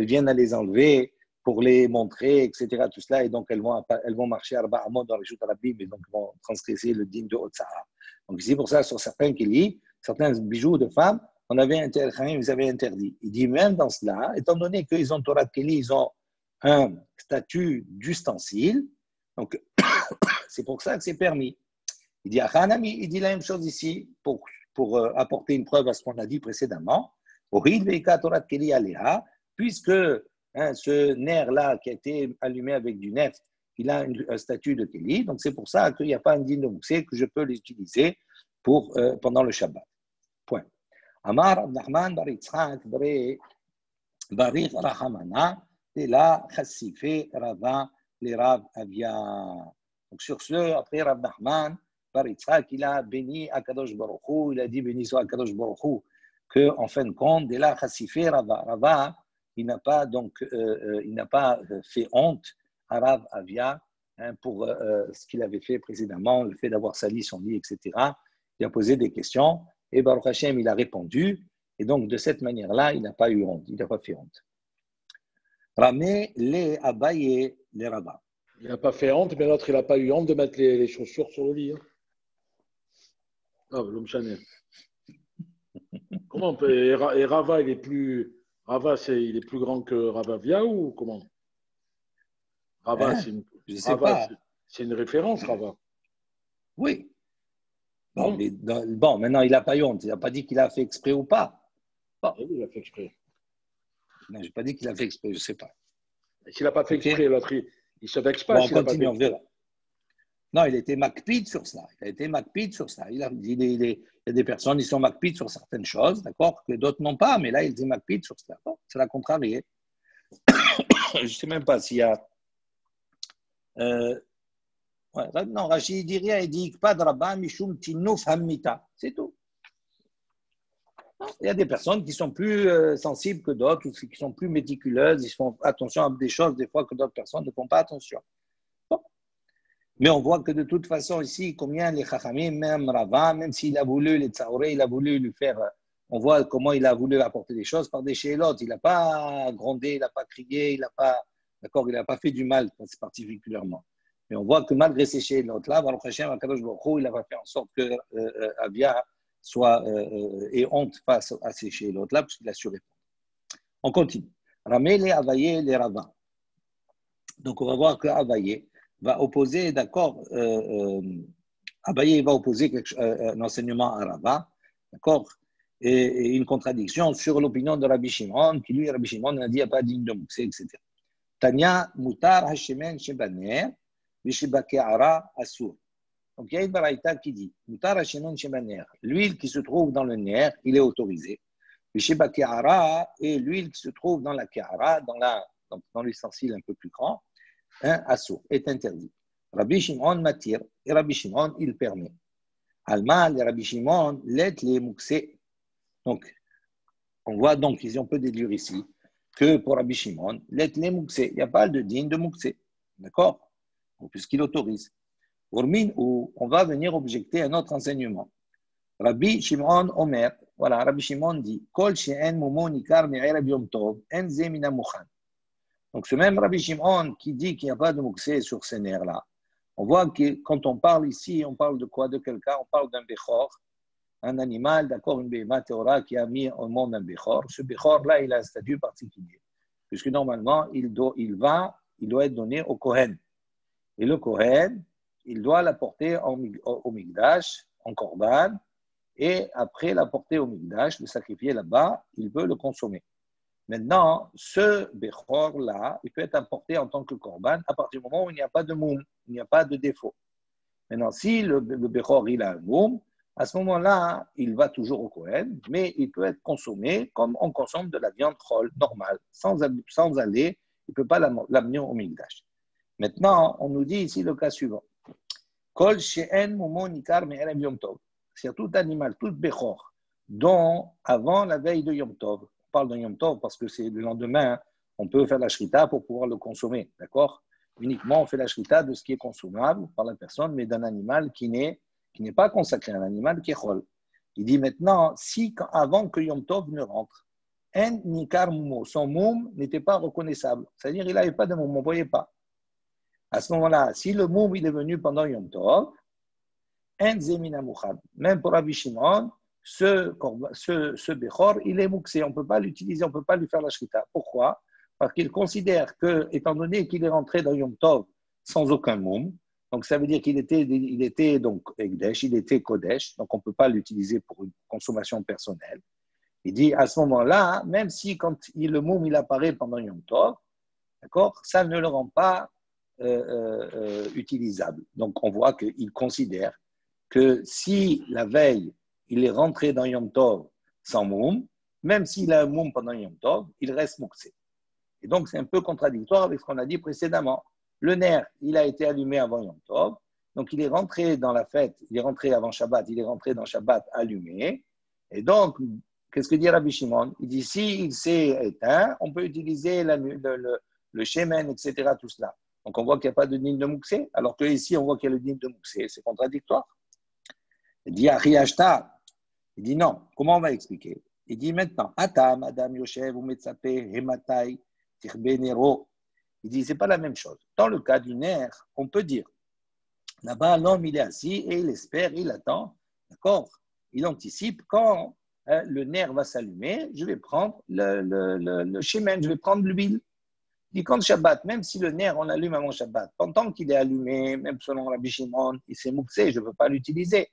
A: viennent à les enlever pour les montrer, etc. Tout cela, et donc elles vont marcher à Arba Amod dans les Reshut Arabim, et donc vont transgresser le digne de Otsara. Donc ici, pour ça, sur certains bijoux de femmes, ils avaient interdit. Il dit même dans cela, étant donné qu'ils ont Torah de Keli, ils ont un statut d'ustensile, donc c'est pour ça que c'est permis. Il dit, il dit la même chose ici pour apporter une preuve à ce qu'on a dit précédemment. Puisque ce nerf-là qui a été allumé avec du nef, il a un statut de Keli, donc c'est pour ça qu'il n'y a pas un digne de Moussé que je peux l'utiliser pendant le Shabbat. Point. Amar Abdahman bar Yitzhak Barich Rahamana de la Chassife Rava le Rav Avia. Donc sur ce, après Rav Nachman bar Yitzhak, il a béni Akadosh Baruch Hu, il a dit béni soit Akadosh Baruch Hu, qu'en fin de compte, de la Chassife Rava, il n'a pas fait honte à Rav Avia pour ce qu'il avait fait précédemment, le fait d'avoir sali son lit, etc. Il a posé des questions et Baruch Hashem, il a répondu. Et donc, de cette manière-là, il n'a pas eu honte, il n'a pas fait honte. Ramé les Abaye les Rava.
B: Il n'a pas fait honte, mais l'autre, il n'a pas eu honte de mettre les chaussures sur le lit. Hein. Ah, l'homme Chanel. Comment on peut. Et Rava, il est plus grand que Ravavia ou comment? Rava, c'est une référence, Rava.
A: Oui. Bon, maintenant, il n'a pas eu honte. Il n'a pas dit qu'il a fait exprès ou pas. Bon.
B: Oui, il a fait exprès.
A: Non, je n'ai pas dit qu'il a fait exprès, je ne sais pas.
B: Et s'il n'a pas fait exprès, l'autre, il ne se vexe pas.
A: Bon, on continue, on verra. Non, il était macpide sur ça. Il y a des personnes qui sont macpides sur certaines choses, d'accord, que d'autres n'ont pas, mais là, il était macpide sur cela. Bon, c'est la contrarié. Je ne sais même pas s'il y a. Non, Rachid dit rien, il dit pas de Rabba, Mishum Tinouf Hammita. C'est tout. Il y a des personnes qui sont plus sensibles que d'autres, ou qui sont plus méticuleuses, ils font attention à des choses des fois que d'autres personnes ne font pas attention. Bon. Mais on voit que de toute façon ici, combien les Chachamim, même Rava, même s'il a voulu les Tsaoré, il a voulu lui faire on voit comment il a voulu apporter des choses par des chélotes. Il n'a pas grondé, il n'a pas crié, il n'a pas, d'accord, il n'a pas fait du mal particulièrement. Mais on voit que malgré ces chélotes-là, Baruch Hashem, Akadosh Baruch Hu, il a fait en sorte que Avia soit ait honte face à ces chélotes-là, parce qu'il a su répondre. On continue. Ramé les Avaye les Ravins. Donc on va voir que Avaye va opposer, d'accord, Abaye va opposer un enseignement à Rava, d'accord, et une contradiction sur l'opinion de Rabbi Shimon, qui lui, Rabbi Shimon, a dit qu'il n'y a pas digne de Mousse, etc. Tanya mutar hashemen shebaner, vishibake'ara asur. Donc il y a une baraïta qui dit mutar hashemen shebaner, l'huile qui se trouve dans le nerf, il est autorisé. Vishibake'ara, et l'huile qui se trouve dans la ke'ara, dans l'ustensile un peu plus grand, asur, est interdit. Rabbi Shimon m'attire et Rabbi Shimon il permet. Alma, les Rabbi Shimon, let les mouxé. Donc, on voit donc, on peut déduire ici que pour Rabbi Shimon, let les mouxé, il n'y a pas de digne de mouxé. D'accord? Puisqu'il autorise. Pour min, où on va venir objecter un autre enseignement. Rabbi Shimon Omer, voilà, Rabbi Shimon dit Kol she'en mumo nikar me'erev yom tov, en ze mina mouchan. Donc, ce même Rabbi Shimon qui dit qu'il n'y a pas de mouxé sur ces nerfs-là, on voit que quand on parle ici, on parle de quoi? De quelqu'un, on parle d'un béchor, un animal, d'accord, une béma théora qui a mis au monde un béchor. Ce béchor-là, il a un statut particulier, puisque normalement, il doit être donné au Kohen. Et le Kohen, il doit l'apporter au Mikdash, en Korban, et après l'apporter au Mikdash, le sacrifier là-bas, il veut le consommer. Maintenant, ce béchor-là, il peut être apporté en tant que korban à partir du moment où il n'y a pas de moum, il n'y a pas de défaut. Maintenant, si le béchor, il a un moum, à ce moment-là, il va toujours au Kohen, mais il peut être consommé comme on consomme de la viande chol normale, sans aller, il ne peut pas l'amener au mikdash. Maintenant, on nous dit ici le cas suivant. Kol she'en mumo nikar me'erev yom tov. C'est tout animal, tout béchor, dont avant la veille de Yom Tov, on parle de Yom Tov parce que c'est le lendemain, on peut faire la shrita pour pouvoir le consommer, d'accord? Uniquement, on fait la shrita de ce qui est consommable par la personne, mais d'un animal qui n'est pas consacré, un animal qui est chol. Il dit maintenant, si avant que Yom Tov ne rentre, en nikar mumo, son moum n'était pas reconnaissable, c'est-à-dire il n'avait pas de moum, on ne voyait pas. À ce moment-là, si le moum il est venu pendant Yom Tov, en zemina mouchad, même pour Rabbi Shimon, ce béchor, il est mouxé, on ne peut pas l'utiliser, on ne peut pas lui faire la shrita. Pourquoi? Parce qu'il considère que, étant donné qu'il est rentré dans Yom Tov sans aucun moum, donc ça veut dire qu'il était donc Ekdesh, il était Kodesh, donc on ne peut pas l'utiliser pour une consommation personnelle. Il dit à ce moment-là, même si quand le moum il apparaît pendant Yom Tov, d'accord, ça ne le rend pas utilisable. Donc on voit qu'il considère que si la veille, il est rentré dans Yom Tov sans moum, même s'il a un moum pendant Yom Tov, il reste mouxé. Et donc, c'est un peu contradictoire avec ce qu'on a dit précédemment. Le nerf, il a été allumé avant Yom Tov, donc il est rentré dans la fête, il est rentré avant Shabbat, il est rentré dans Shabbat allumé. Et donc, qu'est-ce que dit Rabbi Shimon? Il dit, s'il s'est éteint, on peut utiliser le shemen, etc., tout cela. Donc, on voit qu'il n'y a pas de digne de mouxé, alors qu'ici, on voit qu'il y a le digne de mouxé. C'est contradictoire. Il dit Ariashta. Il dit non. Comment on va expliquer? Il dit maintenant Ata, Madame Yoshev, ou Metsape, Hematai, Tirbenero. Il dit c'est pas la même chose. Dans le cas du nerf, on peut dire là-bas, l'homme il est assis et il espère, il attend. D'accord? Il anticipe quand le nerf va s'allumer, je vais prendre le shemen, je vais prendre l'huile. Il dit quand Shabbat, même si le nerf on l'allume avant Shabbat, pendant qu'il est allumé, même selon Rabbi Shimon, il s'est mouxé, je ne peux pas l'utiliser.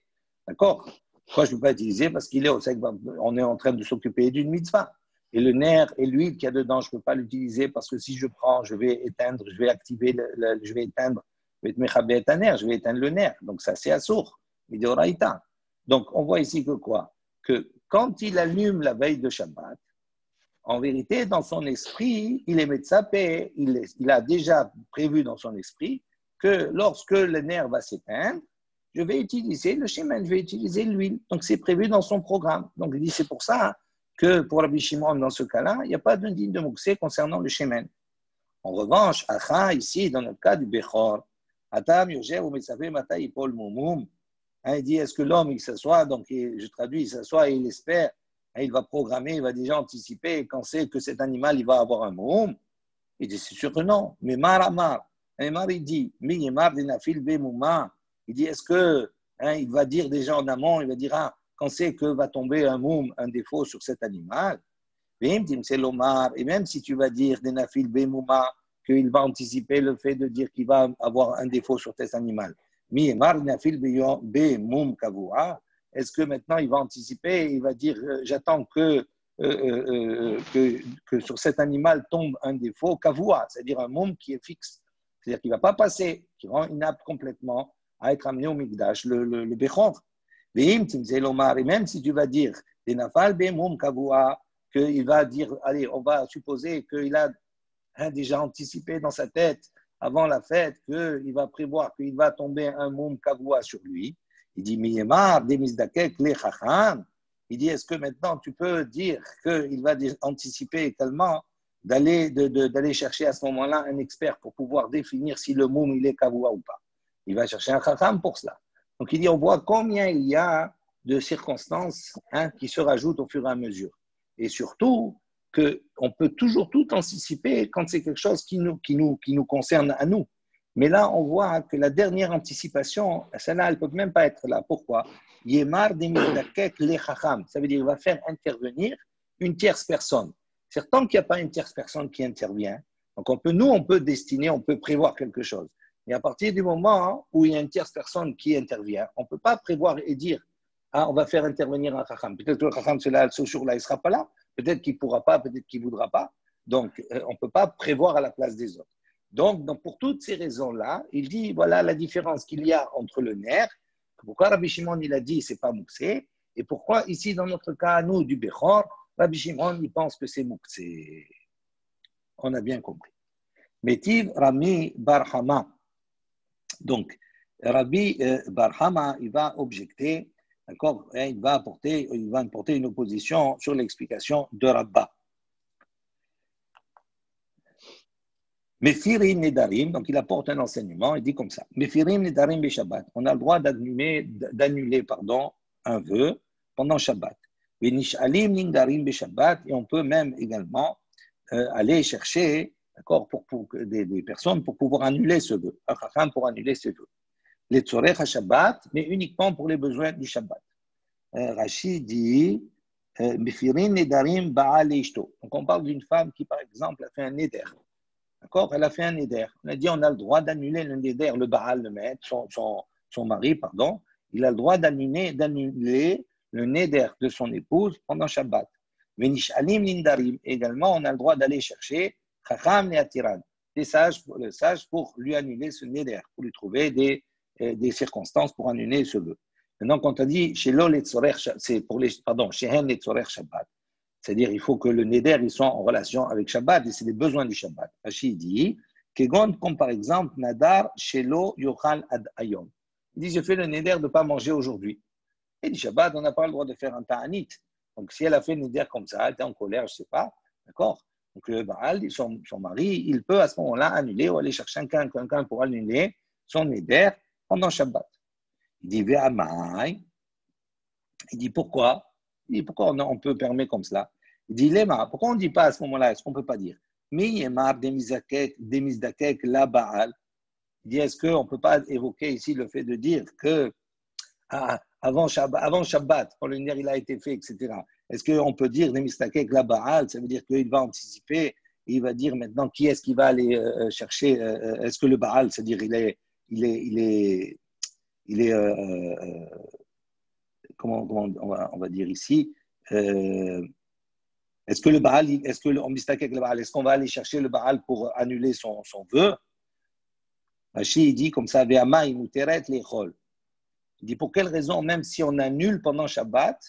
A: D'accord? Pourquoi je ne peux pas l'utiliser? Parce on est en train de s'occuper d'une mitzvah. Et le nerf et l'huile qu'il y a dedans, je ne peux pas l'utiliser parce que si je prends, je vais éteindre, je vais activer, je vais éteindre, je vais éteindre le nerf. Donc ça, c'est assour. Donc on voit ici que quoi? Que quand il allume la veille de Shabbat, en vérité, dans son esprit, il est metzapé, il a déjà prévu dans son esprit que lorsque le nerf va s'éteindre, je vais utiliser le shemen, je vais utiliser l'huile. Donc, c'est prévu dans son programme. Donc, il dit, c'est pour ça que pour Rabbi Shimon, dans ce cas-là, il n'y a pas de digne de mouxé concernant le shemen. En revanche, Acha, ici, dans le cas du Bechor, Atam, Yoger, ou Metsavé, Mata, Ipol, Moumoum, il dit, est-ce que l'homme, il s'assoit, donc je traduis, il s'assoit et il espère il va programmer, il va déjà anticiper quand c'est que cet animal il va avoir un moum. Il dit, c'est sûr que non. Mais Maramar, il dit, il dit, est-ce que il va dire déjà en amont, il va dire, quand c'est que va tomber un moum, un défaut sur cet animal, et même si tu vas dire qu'il va anticiper le fait de dire qu'il va avoir un défaut sur cet animal, est-ce que maintenant il va anticiper, il va dire j'attends que sur cet animal tombe un défaut kavua, c'est-à-dire un moum qui est fixe, c'est-à-dire qu'il ne va pas passer, qui rend inapte complètement à être amené au mikdash, le bechor. Et même si tu vas dire qu'il va dire, allez, on va supposer qu'il a déjà anticipé dans sa tête avant la fête qu'il va prévoir qu'il va tomber un moum kavua sur lui. Il dit, il dit, est-ce que maintenant tu peux dire qu'il va anticiper également d'aller chercher à ce moment-là un expert pour pouvoir définir si le moum il est kavua ou pas. Il va chercher un chacham pour cela. Donc il dit, on voit combien il y a de circonstances qui se rajoutent au fur et à mesure. Et surtout, qu'on peut toujours tout anticiper quand c'est quelque chose qui nous concerne à nous. Mais là, on voit que la dernière anticipation, celle-là, elle ne peut même pas être là. Pourquoi? Yemar demidakek le chacham. Ça veut dire qu'il va faire intervenir une tierce personne. C'est tant qu'il n'y a pas une tierce personne qui intervient. Donc, on peut destiner, on peut prévoir quelque chose. Mais à partir du moment où il y a une tierce personne qui intervient, on ne peut pas prévoir et dire on va faire intervenir un chacham. Peut-être que le chacham, ce jour-là, il ne sera pas là. Peut-être qu'il ne pourra pas, peut-être qu'il ne voudra pas. Donc, on ne peut pas prévoir à la place des autres. Donc, pour toutes ces raisons-là, il dit, voilà la différence qu'il y a entre le nerf. Pourquoi Rabbi Shimon, il a dit, c'est pas mouxé. Et pourquoi, ici, dans notre cas, nous, du Bechor, Rabbi Shimon, il pense que c'est mouxé. On a bien compris. Métiv Rami Barhama. Donc, Rabbi Barhama, il va objecter. D'accord, il va apporter une opposition sur l'explication de Rabba. Mefirim Nedarim, donc il apporte un enseignement, il dit comme ça. Mefirim Nedarim be Shabbat. On a le droit d'annuler un vœu pendant Shabbat. Venishalim Nedarim be Shabbat, et on peut même également aller chercher, d'accord, pour des personnes pour pouvoir annuler ce vœu, un chacham pour annuler ce vœu. Les tzorech Shabbat, mais uniquement pour les besoins du Shabbat. Rashi dit Mefirin nedarim ba'al ishto. Donc on parle d'une femme qui, par exemple, a fait un neder. D'accord? Elle a fait un neder. On a dit on a le droit d'annuler le neder, le Baal, le maître, son mari, pardon. Il a le droit d'annuler le neder de son épouse pendant Shabbat. Venishalim nindarim. Également, on a le droit d'aller chercher chacham neatiran, des sages pour lui annuler ce neder, pour lui trouver des circonstances pour annuler ce vœu. Maintenant, quand on dit chez c'est pour les, pardon, chez Hen et Tzorech Shabbat, c'est-à-dire il faut que le neder il soit en relation avec Shabbat et c'est les besoins du Shabbat. Rashi dit, Kegon, comme par exemple, Nadar Shelo Yochal Ad Ayom. Il dit, je fais le neder de ne pas manger aujourd'hui. Et du Shabbat, on n'a pas le droit de faire un ta'anit. Donc si elle a fait le neder comme ça, elle était en colère, je ne sais pas, d'accord? Donc le Baal, son mari, il peut à ce moment-là annuler ou aller chercher quelqu'un pour annuler son neder pendant Shabbat. Il dit Ve'amai. Il dit pourquoi? Il dit pourquoi on peut permettre comme cela? Il dit Lema. Pourquoi on ne dit pas à ce moment-là? Est-ce qu'on ne peut pas dire Mi yemar demizdakek la Baal. Il dit est-ce qu'on ne peut pas évoquer ici le fait de dire que avant Shabbat, quand le ner il a été fait, etc. Est-ce qu'on peut dire demizdakek la Baal? Ça veut dire qu'il va anticiper. Il va dire maintenant qui est-ce qui va aller chercher? Est-ce que le Baal, c'est-à-dire il est comment on va dire ici, est-ce que le Baal, est-ce qu'on va aller chercher le Baal pour annuler son vœu? Rashi dit comme ça, il dit pour quelle raison, même si on annule pendant Shabbat,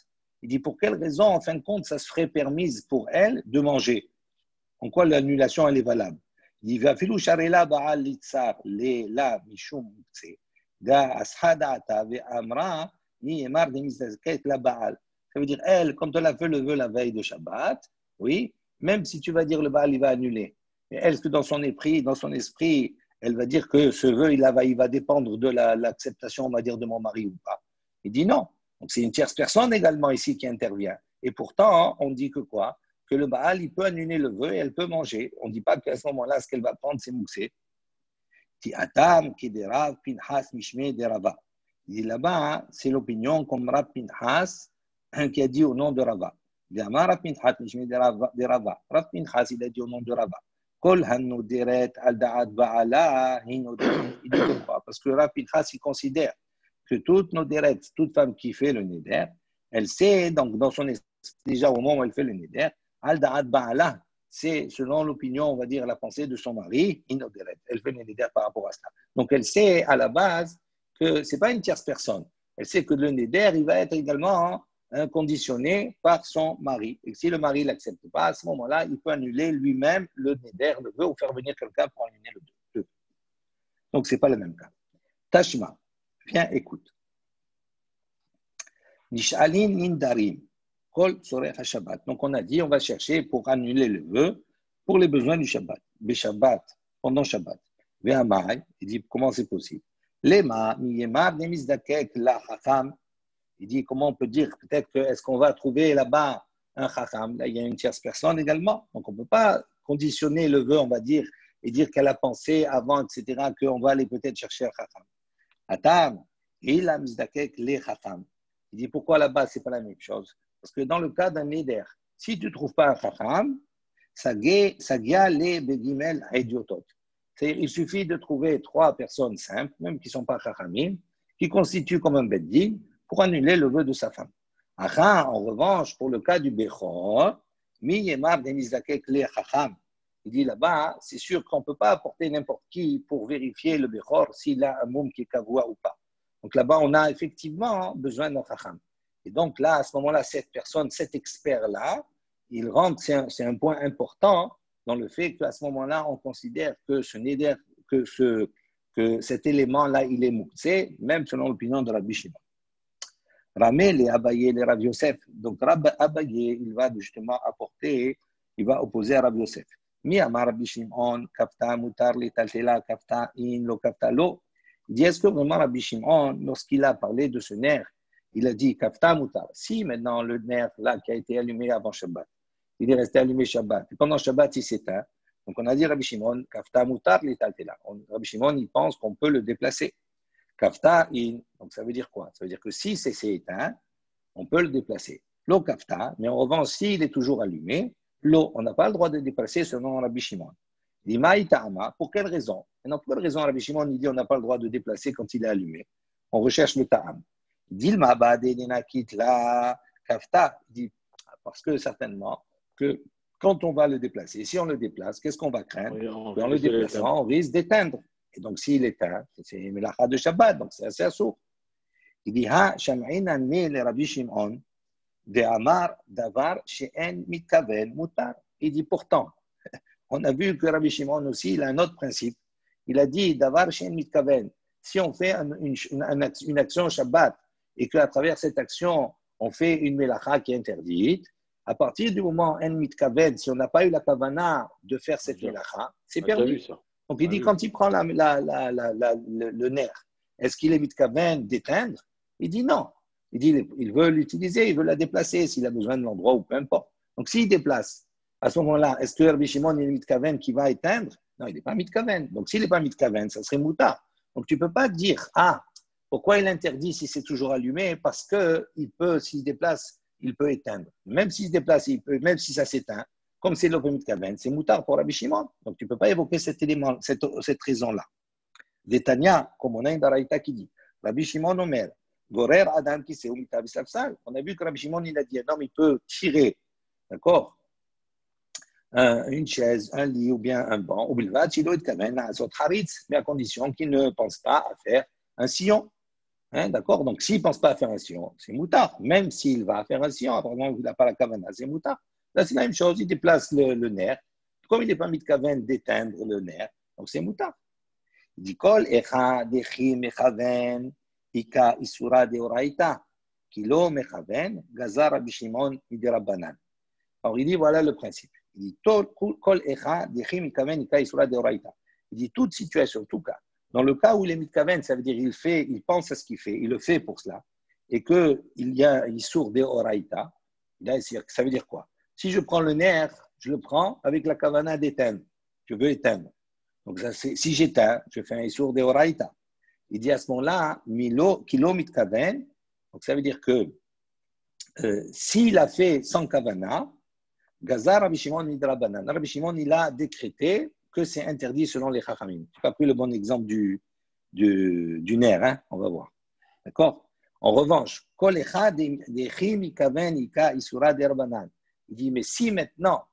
A: il dit pour quelle raison, en fin de compte, ça serait permise pour elle de manger? En quoi l'annulation elle est valable? Il dit Baal litzar la mishum ça veut dire, elle, quand elle a fait le vœu la veille de Shabbat, oui, même si tu vas dire le Baal, il va annuler. Mais est-ce que dans son esprit, elle va dire que ce vœu, il va dépendre de l'acceptation, on va dire, de mon mari ou pas? Il dit non. Donc c'est une tierce personne également ici qui intervient. Et pourtant, on dit que quoi? Que le Baal, il peut annuler le vœu et elle peut manger. On ne dit pas qu'à ce moment-là, ce qu'elle va prendre, c'est mouxé. Ti atam ki de Rav Pinchas mishme de Rava. Il dit là-bas, hein, c'est l'opinion comme Rav Pinchas qui a dit au nom de Rava. Il dit Rav Pinchas mishme de Rava. Rav Pinchas, il a dit au nom de Rava. Kol hanoderet al da'at ba'ala hinoderet. Il dit pourquoi? Parce que Rav Pinchas, il considère que toute noderet, toute femme qui fait le neder, elle sait, donc dans son esprit, déjà au moment où elle fait le neder, al da'at ba'ala, c'est selon l'opinion, on va dire, la pensée de son mari, inoderet. Elle fait le neder par rapport à cela. Donc elle sait à la base que ce n'est pas une tierce personne. Elle sait que le neder, il va être également conditionné par son mari. Et si le mari ne l'accepte pas, à ce moment-là, il peut annuler lui-même le neder, le vœu, ou faire venir quelqu'un pour annuler le vœu. Donc ce n'est pas le même cas. Tashma, viens, écoute. Nish'alin nindarim. Donc, on a dit, on va chercher pour annuler le vœu pour les besoins du Shabbat. Le Shabbat, pendant Shabbat. Il dit, comment c'est possible? Lema, miyemar, nemizdakek, la chacham. Il dit, comment on peut dire, peut-être que, est-ce qu'on va trouver là-bas un chacham? Là, il y a une tierce personne également. Donc, on ne peut pas conditionner le vœu, on va dire, et dire qu'elle a pensé avant, etc., qu'on va aller peut-être chercher un chacham. Atam, il a mizdakek, les chacham. Il dit, pourquoi là-bas, ce n'est pas la même chose? Parce que dans le cas d'un neder, si tu ne trouves pas un chacham, sagia les begimel idiotot. C'est-à-dire, il suffit de trouver 3 personnes simples, même qui ne sont pas chachamim, qui constituent comme un beddin pour annuler le vœu de sa femme. En revanche, pour le cas du bechor, mi yemar denizakek le chacham. Il dit là-bas, c'est sûr qu'on ne peut pas apporter n'importe qui pour vérifier le bechor s'il a un moum qui est kavua ou pas. Donc là-bas, on a effectivement besoin d'un chacham. Et donc là, à ce moment-là, cette personne, cet expert-là, il rentre, c'est un point important dans le fait qu'à ce moment-là, on considère que ce neder, que cet élément-là, il est mouktsé, même selon l'opinion de Rabbi Shimon. Ramé, les Abaye, les Rav Yosef. Donc Rabbi Abaye, il va justement apporter, il va opposer à Rabbi Yosef. Mi amar Rabbi Shimon, kafta mutar li taltela, kafta in lo kafta lo. Il dit, est-ce que vraiment Rabbi Shimon, lorsqu'il a parlé de ce nerf, il a dit kafta mutar. Si maintenant le nerf là qui a été allumé avant Shabbat, il est resté allumé Shabbat. Et pendant Shabbat, il s'éteint. Donc on a dit Rabbi Shimon, kafta mutar li taltela. Rabbi Shimon, il pense qu'on peut le déplacer. Kafta in. Donc ça veut dire quoi? Ça veut dire que si c'est éteint, on peut le déplacer. L'eau kafta, mais en revanche, s'il est toujours allumé, l'eau, on n'a pas le droit de le déplacer selon Rabbi Shimon. Pour quelle raison? Et non, pour quelle raison Rabbi Shimon il dit on n'a pas le droit de déplacer quand il est allumé? On recherche le ta'am. Dilma badenakit la kafta. Dit parce que certainement que quand on va le déplacer, si on le déplace, qu'est-ce qu'on va craindre? En le déplaçant, on risque d'éteindre. Et donc s'il éteint, c'est une melacha de Shabbat, donc c'est assez assourd. Il dit ha sham'ina ne le Rabbi Shimon de amar davar she'en mitkaven mutar. Il dit pourtant. On a vu que Rabbi Shimon aussi, il a un autre principe. Il a dit, davar she'en mitkaven. Si on fait une action Shabbat et qu'à travers cette action, on fait une melacha qui est interdite, à partir du moment en mitkaven, si on n'a pas eu la kavana de faire cette melacha, c'est perdu. Donc il dit, quand il prend le nerf, est-ce qu'il est mitkaven d'éteindre? Il dit non. Il dit, il veut l'utiliser, il veut la déplacer s'il a besoin de l'endroit ou peu importe. Donc s'il déplace, à ce moment-là, est-ce que Rabbi Shimon est mitkaven qui va éteindre? Non, il n'est pas mitkaven. Donc, s'il n'est pas mitkaven, ça serait mouta. Donc, tu ne peux pas dire, pourquoi il interdit si c'est toujours allumé? Parce qu'il peut, s'il déplace, il peut éteindre. Même s'il se déplace, il peut, même si ça s'éteint, comme c'est l'opé mitkaven, c'est moutard pour Rabbi Shimon. Donc, tu ne peux pas évoquer cet élément, cette raison-là. Détania, comme on a une baraïta qui dit, Rabbi Shimon Omer, Gorer Adam qui s'est on a vu que Rabbi Shimon, il a dit, un homme, il peut tirer, d'accord? Une chaise, un lit ou bien un banc, mais à condition qu'il ne pense pas à faire un sillon. Hein, d'accord? Donc, s'il ne pense pas à faire un sillon, c'est moutard. Même s'il va faire un sillon, apparemment, il n'a pas la kavana, c'est moutard. Là, c'est la même chose, il déplace le nerf. Comme il n'est pas mis de kavane d'éteindre le nerf, donc c'est moutard. Il dit, Kol echa dechi mechaven ika isura de oraita, kilo mechaven gazar Rabbi Shimon midirabanan. Alors, il dit, voilà le principe. Il dit, il dit, toute situation, tout cas. Dans le cas où il est mitkaven, ça veut dire il pense à ce qu'il fait, il le fait pour cela, et qu'il y a Issour de Oraïta, Ça veut dire quoi? Si je prends le nerf, je le prends avec la kavana d'éteindre. Je veux éteindre. Donc, si j'éteins, je fais un issour de oraita. Il dit à ce moment-là, milo, kilo mitkaven. Donc, ça veut dire que s'il a fait sans kavana, Gazar Rabbi Shimon midrabanan. Rabbi Shimon, il a décrété que c'est interdit selon les chachamim. Je n'ai pas pris le bon exemple du nerf, hein? On va voir. D'accord? En revanche, il dit, mais si maintenant,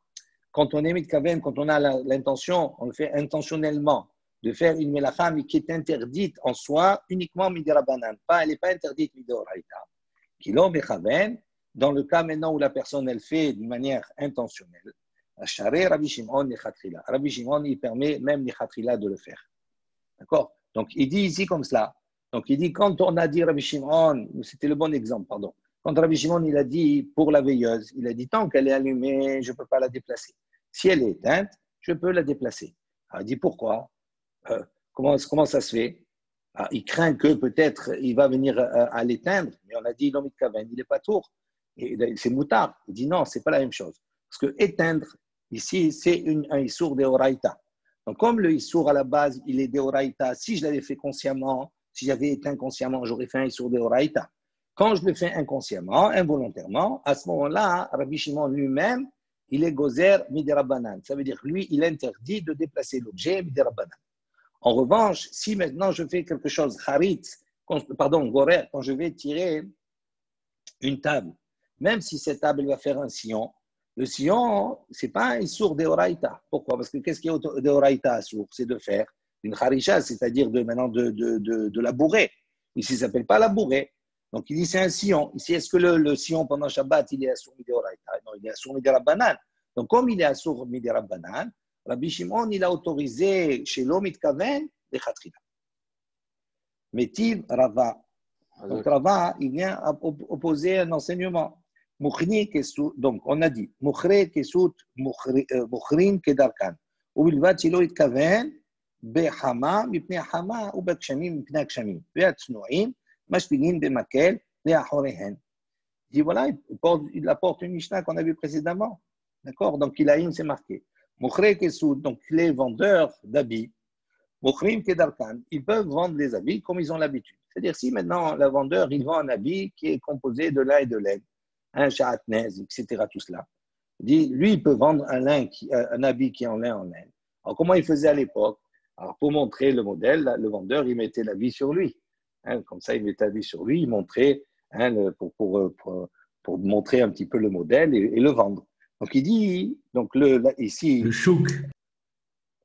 A: quand on est mitkaven, quand on a l'intention, on le fait intentionnellement, de faire une melacha qui est interdite en soi, uniquement midrabanan. Elle n'est pas interdite midoraita. Kilo mechaven, dans le cas maintenant où la personne elle fait d'une manière intentionnelle, Rabbi Shimon, il permet même nichatchila de le faire. D'accord? Donc, il dit ici comme cela. Donc, il dit, quand on a dit Rabbi Shimon, c'était le bon exemple, pardon. Quand Rabbi Shimon, il a dit pour la veilleuse, il a dit, tant qu'elle est allumée, je ne peux pas la déplacer. Si elle est éteinte, je peux la déplacer. Alors, il dit, pourquoi? Comment ça se fait? Alors, il craint que peut-être il va venir à l'éteindre, mais on a dit, l'homme il n'est pas tour. Et c'est moutard. Il dit, non, ce n'est pas la même chose. Parce que éteindre, ici, c'est un issour de oraita. Donc, comme le issour à la base, il est de oraita, si je l'avais fait consciemment, si j'avais éteint consciemment, j'aurais fait un issour de oraita. Quand je le fais inconsciemment, involontairement, à ce moment-là, Rabbi Shimon lui-même, il est gozer midirabanan. Ça veut dire que lui, il interdit de déplacer l'objet midirabanan. En revanche, si maintenant je fais quelque chose, gorer, quand je vais tirer une table, même si cette table va faire un sillon, le sillon, ce n'est pas un sourd d'Eoraïta. Pourquoi? Parce que qu'est-ce qui est d'Eoraïta sourd? C'est de faire une harisha, c'est-à-dire de labourer. Ici, ça ne s'appelle pas labourer. Donc, il dit c'est un sillon. Ici, est-ce que le sillon pendant Shabbat, il est assour d'Eoraïta? Non, il est assour d'Erabanan. Donc, comme il est assour d'Erabanan, Rabbi Shimon, il a autorisé chez l'homme Mitkaven des Khatrila. Métiv Rava. Donc, Rava, il vient opposer un enseignement. Donc, on a dit, Mukhre kesut mukhrin kedarkan. Ubilvat shelo itkaven behama mipnei hama ubekshemim mipnei akshamim. Ve'atznuim mashpilin bemakel le'achorehen. Il dit, voilà, il apporte une Mishnah qu'on a vue précédemment. D'accord? Donc, il a une, c'est marqué. Mukhre kesut, donc les vendeurs d'habits, mukhrim kedarkan, ils peuvent vendre les habits comme ils ont l'habitude. C'est-à-dire, si maintenant, le vendeur, il vend un habit qui est composé de lin et de laine, un chatnez, etc., tout cela. Il dit, lui, il peut vendre un habit qui est en laine. Alors, comment il faisait à l'époque? Alors, pour montrer le modèle, le vendeur, il mettait l'habit sur lui. Comme ça, il mettait l'habit sur lui, il montrait, pour montrer un petit peu le modèle et le vendre. Donc, il dit, ici…
C: Le chouk.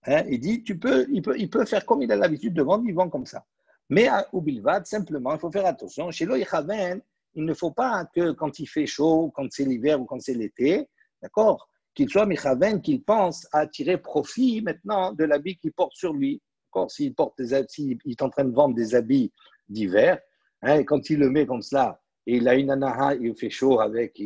A: Il dit, il peut faire comme il a l'habitude de vendre, il vend comme ça. Mais à Ubilvad, simplement, il faut faire attention. Chez l'Oïchaven, il ne faut pas que quand il fait chaud, quand c'est l'hiver ou quand c'est l'été, d'accord, qu'il soit Michaven, qu'il pense à tirer profit maintenant de l'habit qu'il porte sur lui. D'accord, s'il est en train de vendre des habits d'hiver, et quand il le met comme cela, et il a une anaha, il fait chaud avec,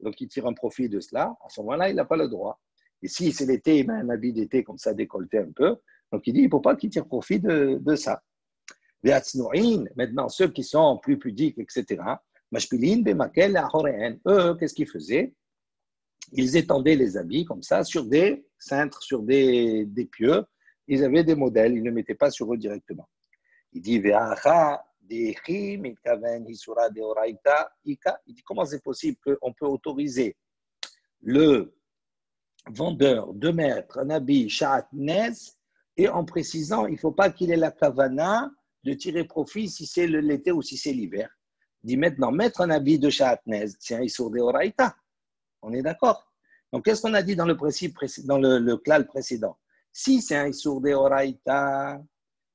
A: donc il tire un profit de cela, à ce moment-là, il n'a pas le droit. Et si c'est l'été, il met un habit d'été comme ça, décolleté un peu, donc il dit, il ne faut pas qu'il tire profit de ça. Maintenant, ceux qui sont plus pudiques, etc., eux, qu'est-ce qu'ils faisaient? Ils étendaient les habits comme ça sur des cintres, sur des pieux. Ils avaient des modèles, ils ne mettaient pas sur eux directement. Il dit, comment c'est possible qu'on peut autoriser le vendeur de mettre un habit chatnez et en précisant, il ne faut pas qu'il ait la kavana de tirer profit si c'est l'été ou si c'est l'hiver. Il dit maintenant, mettre un habit de chatnez, c'est un issour de oraïta. On est d'accord? Donc, qu'est-ce qu'on a dit dans le principe dans le klal précédent? Si c'est un issour de oraïta,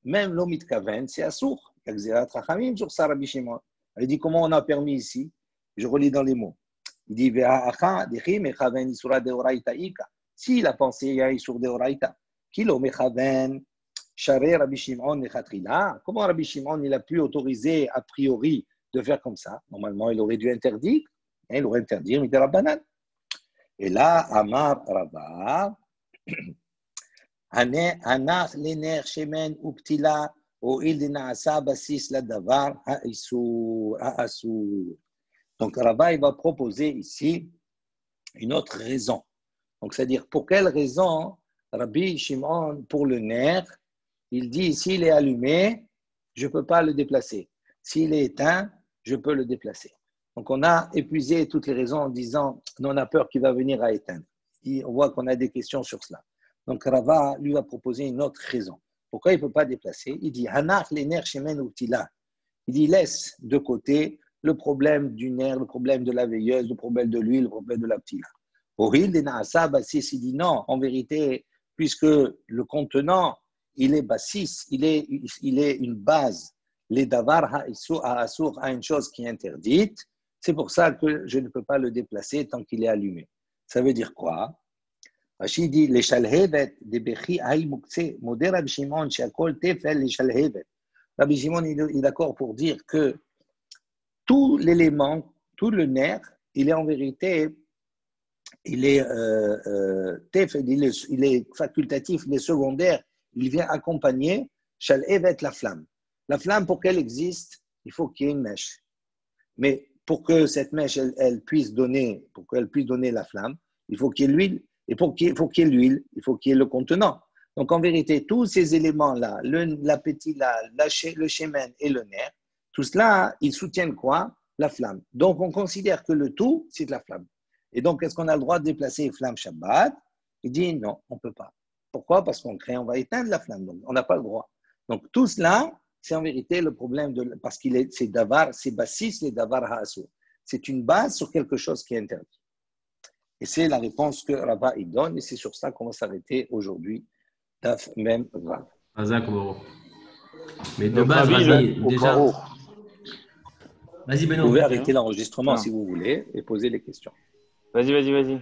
A: même l'omit kaven, c'est assour. Il dit, comment on a permis ici? Je relis dans les mots. Il dit, s'il a pensé, il y a issour de oraïta. Kilo mechaven. Comment Rabbi Shimon il a pu autoriser a priori de faire comme ça? Normalement, il aurait dû interdire. Il aurait interdit midirabanan. Et là, Amar Rava, Hanach lener shemen uptila ou il dinasa basis la davar ha'asur. Donc Rava il va proposer ici une autre raison. Donc, c'est-à-dire, pour quelle raison Rabbi Shimon, pour le nerf, il dit, s'il est allumé, je ne peux pas le déplacer. S'il est éteint, je peux le déplacer. Donc, on a épuisé toutes les raisons en disant, on a peur qu'il va venir à éteindre. Et on voit qu'on a des questions sur cela. Donc, Rava lui va proposer une autre raison. Pourquoi il ne peut pas déplacer? Il dit, Hanach les nerfs shemen utila. Il dit, laisse de côté le problème du nerf, le problème de la veilleuse, le problème de l'huile, le problème de la ptila. Oril de Naasa Bassis, il dit non, en vérité, puisque le contenant, il est bassis, il est une base. Les davar ha'asur a une chose qui est interdite. C'est pour ça que je ne peux pas le déplacer tant qu'il est allumé. Ça veut dire quoi? Rashi dit, les shalhevet de bechi aï mukse, modé Rabbi Shimon, she'akol tefel les shalhevet. Rabbi Shimon est d'accord pour dire que tout l'élément, tout le nerf, il est en vérité, il est facultatif, il est secondaire, il vient accompagner shalhevet la flamme. La flamme, pour qu'elle existe, il faut qu'il y ait une mèche. Mais pour que cette mèche, elle puisse donner la flamme, il faut qu'il y ait l'huile. Et pour qu'il y ait l'huile, il faut qu'il y ait le contenant. Donc, en vérité, tous ces éléments-là, le shemen et le nerf, tout cela, ils soutiennent quoi? La flamme. Donc, on considère que le tout, c'est de la flamme. Et donc, est-ce qu'on a le droit de déplacer une flamme Shabbat? Il dit non, on ne peut pas. Pourquoi? Parce on va éteindre la flamme. Donc, on n'a pas le droit. Donc, tout cela, c'est en vérité le problème, parce que c'est davar, c'est bassis, les davar ha'asur. C'est une base sur quelque chose qui est interdit. Et c'est la réponse que Rava il donne, et c'est sur ça qu'on va s'arrêter aujourd'hui. Daf Mem Vav.
C: Mais de base, Rabbi, déjà. Vas-y, Beno.
A: Vous pouvez arrêter l'enregistrement si vous voulez et poser les questions.
D: Vas-y.